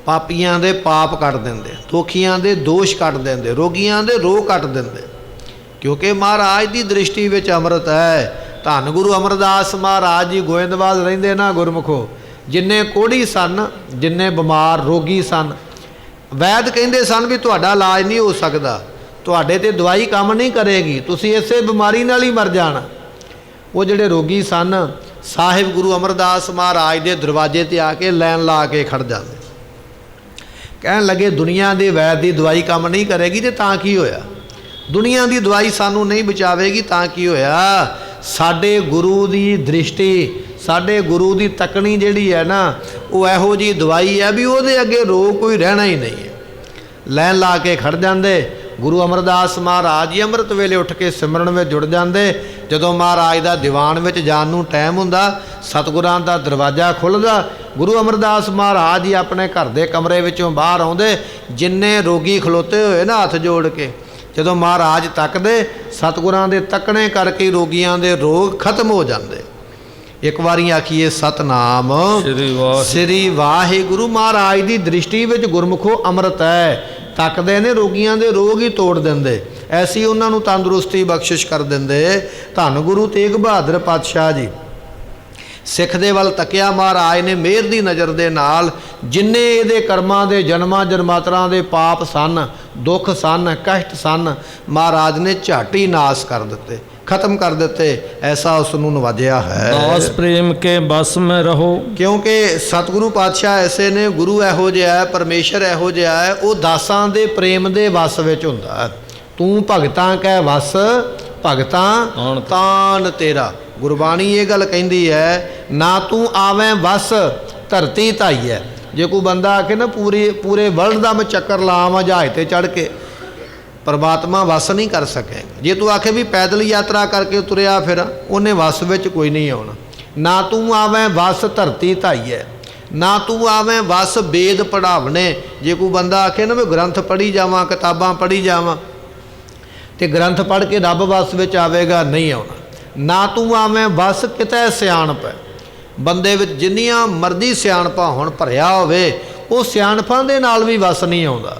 ਪਾਪੀਆਂ ਦੇ ਪਾਪ ਕੱਟ ਦਿੰਦੇ, ਦੋਖੀਆਂ ਦੇ ਦੋਸ਼ ਕੱਟ ਦਿੰਦੇ, ਰੋਗੀਆਂ ਦੇ ਰੋਗ ਕੱਟ ਦਿੰਦੇ, ਕਿਉਂਕਿ ਮਹਾਰਾਜ ਦੀ ਦ੍ਰਿਸ਼ਟੀ ਵਿੱਚ ਅੰਮ੍ਰਿਤ ਹੈ। ਧੰਨ ਗੁਰੂ ਅਮਰਦਾਸ ਮਹਾਰਾਜ ਜੀ ਗੋਇੰਦਵਾਲ ਰਹਿੰਦੇ ਨਾ ਗੁਰਮੁਖੋ, ਜਿੰਨੇ ਕੋੜੀ ਸਨ, ਜਿੰਨੇ ਬਿਮਾਰ ਰੋਗੀ ਸਨ, ਵੈਦ ਕਹਿੰਦੇ ਸਨ ਵੀ ਤੁਹਾਡਾ ਇਲਾਜ ਨਹੀਂ ਹੋ ਸਕਦਾ, ਤੁਹਾਡੇ ਤੇ ਦਵਾਈ ਕੰਮ ਨਹੀਂ ਕਰੇਗੀ, ਤੁਸੀਂ ਇਸੇ ਬਿਮਾਰੀ ਨਾਲ ਹੀ ਮਰ ਜਾਣਾ। ਉਹ ਜਿਹੜੇ ਰੋਗੀ ਸਨ, ਸਾਹਿਬ ਗੁਰੂ ਅਮਰਦਾਸ ਮਹਾਰਾਜ ਦੇ ਦਰਵਾਜ਼ੇ 'ਤੇ ਆ ਕੇ ਲਾਈਨ ਲਾ ਕੇ ਖੜ ਜਾਂਦੇ, ਕਹਿਣ ਲੱਗੇ ਦੁਨੀਆ ਦੇ ਵੈਦ ਦੀ ਦਵਾਈ ਕੰਮ ਨਹੀਂ ਕਰੇਗੀ ਤੇ ਤਾਂ ਕੀ ਹੋਇਆ, ਦੁਨੀਆ ਦੀ ਦਵਾਈ ਸਾਨੂੰ ਨਹੀਂ ਬਚਾਵੇਗੀ ਤਾਂ ਕੀ ਹੋਇਆ। ਸਾਡੇ ਗੁਰੂ ਦੀ ਦ੍ਰਿਸ਼ਟੀ, ਸਾਡੇ ਗੁਰੂ ਦੀ ਤੱਕਣੀ ਜਿਹੜੀ ਹੈ ਨਾ, ਉਹ ਇਹੋ ਜਿਹੀ ਦਵਾਈ ਹੈ ਵੀ ਉਹਦੇ ਅੱਗੇ ਰੋਗ ਕੋਈ ਰਹਿਣਾ ਹੀ ਨਹੀਂ ਹੈ। ਲਾਈਨ ਲਾ ਕੇ ਖੜ ਜਾਂਦੇ। ਗੁਰੂ ਅਮਰਦਾਸ ਮਹਾਰਾਜ ਜੀ ਅੰਮ੍ਰਿਤ ਵੇਲੇ ਉੱਠ ਕੇ ਸਿਮਰਨ ਵਿੱਚ ਜੁੜ ਜਾਂਦੇ। ਜਦੋਂ ਮਹਾਰਾਜ ਦਾ ਦੀਵਾਨ ਵਿੱਚ ਜਾਣ ਨੂੰ ਟਾਈਮ ਹੁੰਦਾ, ਸਤਿਗੁਰਾਂ ਦਾ ਦਰਵਾਜ਼ਾ ਖੁੱਲ੍ਹਦਾ, ਗੁਰੂ ਅਮਰਦਾਸ ਮਹਾਰਾਜ ਜੀ ਆਪਣੇ ਘਰ ਦੇ ਕਮਰੇ ਵਿੱਚੋਂ ਬਾਹਰ ਆਉਂਦੇ, ਜਿੰਨੇ ਰੋਗੀ ਖਲੋਤੇ ਹੋਏ ਨਾ ਹੱਥ ਜੋੜ ਕੇ, ਜਦੋਂ ਮਹਾਰਾਜ ਤੱਕਦੇ, ਸਤਿਗੁਰਾਂ ਦੇ ਤੱਕਣੇ ਕਰਕੇ ਰੋਗੀਆਂ ਦੇ ਰੋਗ ਖਤਮ ਹੋ ਜਾਂਦੇ। ਇੱਕ ਵਾਰੀ ਆਖੀਏ ਸਤਨਾਮ ਸ੍ਰੀ ਵਾਹਿਗੁਰੂ। ਮਹਾਰਾਜ ਦੀ ਦ੍ਰਿਸ਼ਟੀ ਵਿੱਚ ਗੁਰਮੁਖੋ ਅੰਮ੍ਰਿਤ ਹੈ, ਤੱਕਦੇ ਨੇ ਰੋਗੀਆਂ ਦੇ ਰੋਗ ਹੀ ਤੋੜ ਦਿੰਦੇ, ਐਸੀ ਉਹਨਾਂ ਨੂੰ ਤੰਦਰੁਸਤੀ ਬਖਸ਼ਿਸ਼ ਕਰ ਦਿੰਦੇ। ਧੰਨ ਗੁਰੂ ਤੇਗ ਬਹਾਦਰ ਪਾਤਸ਼ਾਹ ਜੀ ਸਿੱਖ ਦੇ ਵੱਲ ਤੱਕਿਆ, ਮਹਾਰਾਜ ਨੇ ਮਿਹਰ ਦੀ ਨਜ਼ਰ ਦੇ ਨਾਲ ਜਿੰਨੇ ਇਹਦੇ ਕਰਮਾਂ ਦੇ ਜਨਮਾਂ ਜਨਮਾਤਰਾਂ ਦੇ ਪਾਪ ਸਨ, ਦੁੱਖ ਸਨ, ਕਸ਼ਟ ਸਨ, ਮਹਾਰਾਜ ਨੇ ਝਾਟੀ ਨਾਸ ਕਰ ਦਿੱਤੇ, ਖਤਮ ਕਰ ਦਿੱਤੇ। ਐਸਾ ਉਸ ਨੂੰ ਨਵਾਜਿਆ ਹੈ। ਦਾਸ ਪ੍ਰੇਮ ਕੇ ਬਸ ਮੈਂ ਰਹੋ, ਕਿਉਂਕਿ ਸਤਿਗੁਰੂ ਪਾਤਸ਼ਾਹ ਐਸੇ ਨੇ, ਗੁਰੂ ਇਹੋ ਜਿਹਾ ਹੈ, ਪਰਮੇਸ਼ਰ ਇਹੋ ਜਿਹਾ ਹੈ, ਉਹ ਦਾਸਾਂ ਦੇ ਪ੍ਰੇਮ ਦੇ ਵਸ ਵਿੱਚ ਹੁੰਦਾ। ਤੂੰ ਭਗਤਾਂ ਕਹਿ ਵਸ, ਭਗਤਾਂ ਤਾਨ ਤੇਰਾ। ਗੁਰਬਾਣੀ ਇਹ ਗੱਲ ਕਹਿੰਦੀ ਹੈ, ਨਾ ਤੂੰ ਆਵੇਂ ਵਸ ਧਰਤੀ ਧਾਈ ਹੈ। ਜੇ ਕੋਈ ਬੰਦਾ ਆ ਕੇ ਨਾ ਪੂਰੇ ਵਰਲਡ ਦਾ ਮੈਂ ਚੱਕਰ ਲਾਵਾਂ ਜਹਾਜ਼ 'ਤੇ ਚੜ੍ਹ ਕੇ, ਪਰਮਾਤਮਾ ਵਸ ਨਹੀਂ ਕਰ ਸਕੇਗਾ। ਜੇ ਤੂੰ ਆਖੇ ਵੀ ਪੈਦਲ ਯਾਤਰਾ ਕਰਕੇ ਤੁਰਿਆ ਫਿਰ, ਉਹਨੇ ਵਸ ਵਿੱਚ ਕੋਈ ਨਹੀਂ ਆਉਣਾ। ਨਾ ਤੂੰ ਆਵੇਂ ਵਸ ਧਰਤੀ ਧਾਈ ਹੈ, ਨਾ ਤੂੰ ਆਵੇਂ ਵਸ ਵੇਦ ਪੜਾਵਣੇ। ਜੇ ਕੋਈ ਬੰਦਾ ਆਖੇ ਨਾ ਮੈਂ ਗ੍ਰੰਥ ਪੜ੍ਹੀ ਜਾਵਾਂ, ਕਿਤਾਬਾਂ ਪੜ੍ਹੀ ਜਾਵਾਂ, ਤੇ ਗ੍ਰੰਥ ਪੜ੍ਹ ਕੇ ਰੱਬ ਵਸ ਵਿੱਚ ਆਵੇਗਾ, ਨਹੀਂ ਆਉਣਾ। ਨਾ ਤੂੰ ਆਵੇਂ ਵਸ ਕਿਤੇ ਸਿਆਣਪ ਹੈ। ਬੰਦੇ ਵਿੱਚ ਜਿੰਨੀਆਂ ਮਰਜ਼ੀ ਸਿਆਣਪਾਂ ਹੁਣ ਭਰਿਆ ਹੋਵੇ, ਉਹ ਸਿਆਣਪਾਂ ਦੇ ਨਾਲ ਵੀ ਵਸ ਨਹੀਂ ਆਉਂਦਾ,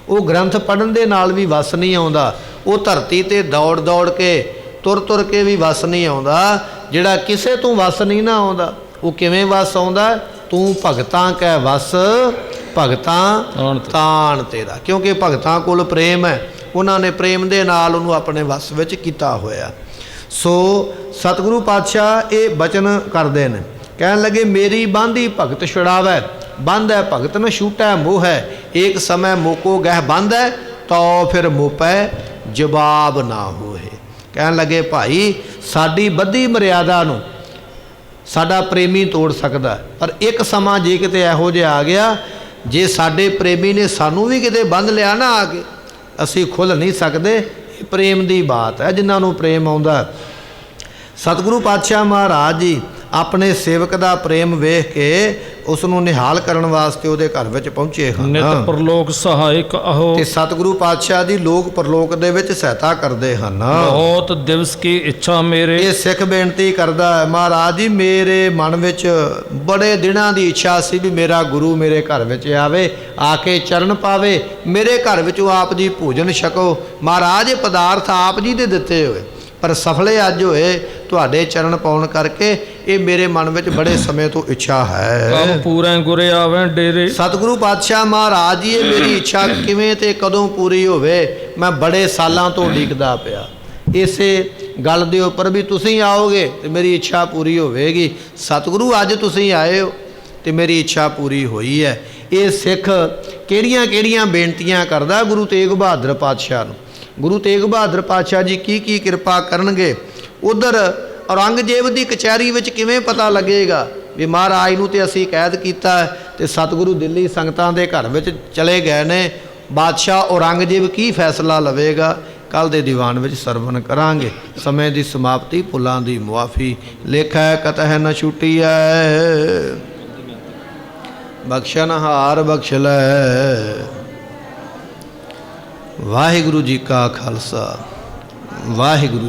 ਉਹ ਗ੍ਰੰਥ ਪੜ੍ਹਨ ਦੇ ਨਾਲ ਵੀ ਵਸ ਨਹੀਂ ਆਉਂਦਾ, ਉਹ ਧਰਤੀ 'ਤੇ ਦੌੜ ਦੌੜ ਕੇ ਤੁਰ ਤੁਰ ਕੇ ਵੀ ਵਸ ਨਹੀਂ ਆਉਂਦਾ। ਜਿਹੜਾ ਕਿਸੇ ਤੋਂ ਵਸ ਨਹੀਂ ਨਾ ਆਉਂਦਾ, ਉਹ ਕਿਵੇਂ ਵਸ ਆਉਂਦਾ? ਤੂੰ ਭਗਤਾਂ ਕੈ ਵਸ ਭਗਤਾਂ ਤਾਣ ਤੇਰਾ। ਕਿਉਂਕਿ ਭਗਤਾਂ ਕੋਲ ਪ੍ਰੇਮ ਹੈ, ਉਹਨਾਂ ਨੇ ਪ੍ਰੇਮ ਦੇ ਨਾਲ ਉਹਨੂੰ ਆਪਣੇ ਵਸ ਵਿੱਚ ਕੀਤਾ ਹੋਇਆ। ਸੋ ਸਤਿਗੁਰੂ ਪਾਤਸ਼ਾਹ ਇਹ ਬਚਨ ਕਰਦੇ ਨੇ, ਕਹਿਣ ਲੱਗੇ ਮੇਰੀ ਬਾਂਧੀ ਭਗਤ ਛੁਡਾਵੈ, ਬੰਧ ਹੈ ਭਗਤ ਨ ਛੂਟੈ ਮੋਹ ਹੈ, ਏਕ ਸਮੈ ਮੋਕੋ ਗਹਿ ਬੰਧ ਹੈ, ਤੋ ਫਿਰ ਮੋਪੈ ਜਵਾਬ ਨਾ ਹੋਏ। ਕਹਿਣ ਲੱਗੇ ਭਾਈ ਸਾਡੀ ਬੱਧੀ ਮਰਿਆਦਾ ਨੂੰ ਸਾਡਾ ਪ੍ਰੇਮੀ ਤੋੜ ਸਕਦਾ, ਪਰ ਇੱਕ ਸਮਾਂ ਜੇ ਕਿਤੇ ਇਹੋ ਜਿਹਾ ਆ ਗਿਆ, ਜੇ ਸਾਡੇ ਪ੍ਰੇਮੀ ਨੇ ਸਾਨੂੰ ਵੀ ਕਿਤੇ ਬੰਧ ਲਿਆ ਨਾ ਆ ਕੇ, ਅਸੀਂ ਖੁੱਲ੍ਹ ਨਹੀਂ ਸਕਦੇ। ਇਹ ਪ੍ਰੇਮ ਦੀ ਬਾਤ ਹੈ, ਜਿਨ੍ਹਾਂ ਨੂੰ ਪ੍ਰੇਮ ਆਉਂਦਾ। ਸਤਿਗੁਰੂ ਪਾਤਸ਼ਾਹ ਮਹਾਰਾਜ ਜੀ ਆਪਣੇ ਸੇਵਕ ਦਾ ਪ੍ਰੇਮ ਵੇਖ ਕੇ ਉਸ ਨੂੰ ਨਿਹਾਲ ਕਰਨ ਵਾਸਤੇ ਉਹਦੇ ਘਰ ਵਿੱਚ ਪਹੁੰਚੇ ਹਨ। ਨਿਤ ਪ੍ਰਲੋਕ ਸਹਾਇਕ ਅਹੋ, ਤੇ ਸਤਿਗੁਰੂ ਪਾਤਸ਼ਾਹ ਦੀ ਲੋਕ ਪ੍ਰਲੋਕ ਦੇ ਵਿੱਚ ਸਹਾਇਤਾ ਕਰਦੇ ਹਨ। ਬਹੁਤ ਦਿਵਸ ਕੀ ਇੱਛਾ ਮੇਰੇ। ਇਹ ਸਿੱਖ ਬੇਨਤੀ ਕਰਦਾ ਹੈ, ਮਹਾਰਾਜ ਜੀ ਮੇਰੇ ਮਨ ਵਿੱਚ ਬੜੇ ਦਿਨਾਂ ਦੀ ਇੱਛਾ ਸੀ ਵੀ ਮੇਰਾ ਗੁਰੂ ਮੇਰੇ ਘਰ ਵਿੱਚ ਆਵੇ, ਆ ਕੇ ਚਰਨ ਪਾਵੇ, ਮੇਰੇ ਘਰ ਵਿੱਚੋਂ ਆਪ ਜੀ ਭੋਜਨ ਛਕੋ। ਮਹਾਰਾਜ ਇਹ ਪਦਾਰਥ ਆਪ ਜੀ ਦੇ ਦਿੱਤੇ ਹੋਏ, ਪਰ ਸਫਲੇ ਅੱਜ ਹੋਏ ਤੁਹਾਡੇ ਚਰਨ ਪਾਉਣ ਕਰਕੇ। ਇਹ ਮੇਰੇ ਮਨ ਵਿੱਚ ਬੜੇ ਸਮੇਂ ਤੋਂ ਇੱਛਾ ਹੈ। ਕਬ ਪੂਰੇ ਗੁਰੇ ਆਵੇਂ ਡੇਰੇ। ਸਤਿਗੁਰੂ ਪਾਤਸ਼ਾਹ ਮਹਾਰਾਜ ਜੀ ਇਹ ਮੇਰੀ ਇੱਛਾ ਕਿਵੇਂ ਤੇ ਕਦੋਂ ਪੂਰੀ ਹੋਵੇ, ਮੈਂ ਬੜੇ ਸਾਲਾਂ ਤੋਂ ਉਡੀਕਦਾ ਪਿਆ। ਇਸੇ ਗੱਲ ਦੇ ਉੱਪਰ ਵੀ ਤੁਸੀਂ ਆਓਗੇ ਤੇ ਮੇਰੀ ਇੱਛਾ ਪੂਰੀ ਹੋਵੇਗੀ। ਸਤਿਗੁਰੂ ਅੱਜ ਤੁਸੀਂ ਆਏ ਹੋ ਤੇ ਮੇਰੀ ਇੱਛਾ ਪੂਰੀ ਹੋਈ ਹੈ। ਇਹ ਸਿੱਖ ਕਿਹੜੀਆਂ ਕਿਹੜੀਆਂ ਬੇਨਤੀਆਂ ਕਰਦਾ ਗੁਰੂ ਤੇਗ ਬਹਾਦਰ ਪਾਤਸ਼ਾਹ ਨੂੰ। ਗੁਰੂ ਤੇਗ ਬਹਾਦਰ ਪਾਤਸ਼ਾਹ ਜੀ ਕੀ ਕੀ ਕਿਰਪਾ ਕਰਨਗੇ। ਉਧਰ ਔਰੰਗਜ਼ੇਬ ਦੀ ਕਚਹਿਰੀ ਵਿੱਚ ਕਿਵੇਂ ਪਤਾ ਲੱਗੇਗਾ ਵੀ ਮਹਾਰਾਜ ਨੂੰ ਤੇ ਅਸੀਂ ਕੈਦ ਕੀਤਾ ਤੇ ਸਤਿਗੁਰੂ ਦਿੱਲੀ ਸੰਗਤਾਂ ਦੇ ਘਰ ਵਿੱਚ ਚਲੇ ਗਏ ਨੇ। ਬਾਦਸ਼ਾਹ ਔਰੰਗਜ਼ੇਬ ਕੀ ਫੈਸਲਾ ਲਵੇਗਾ, ਕੱਲ ਦੇ ਦੀਵਾਨ ਵਿੱਚ ਸਰਵਣ ਕਰਾਂਗੇ। ਸਮੇਂ ਦੀ ਸਮਾਪਤੀ, ਭੁੱਲਾਂ ਦੀ ਮੁਆਫੀ, ਲੇਖਾ ਕਤਹਿ ਨ ਛੁਟੀਐ, ਬਖਸ਼ਨਹਾਰ ਬਖਸ਼ ਲੈ। ਵਾਹਿਗੁਰੂ ਜੀ ਕਾ ਖਾਲਸਾ, ਵਾਹਿਗੁਰੂ।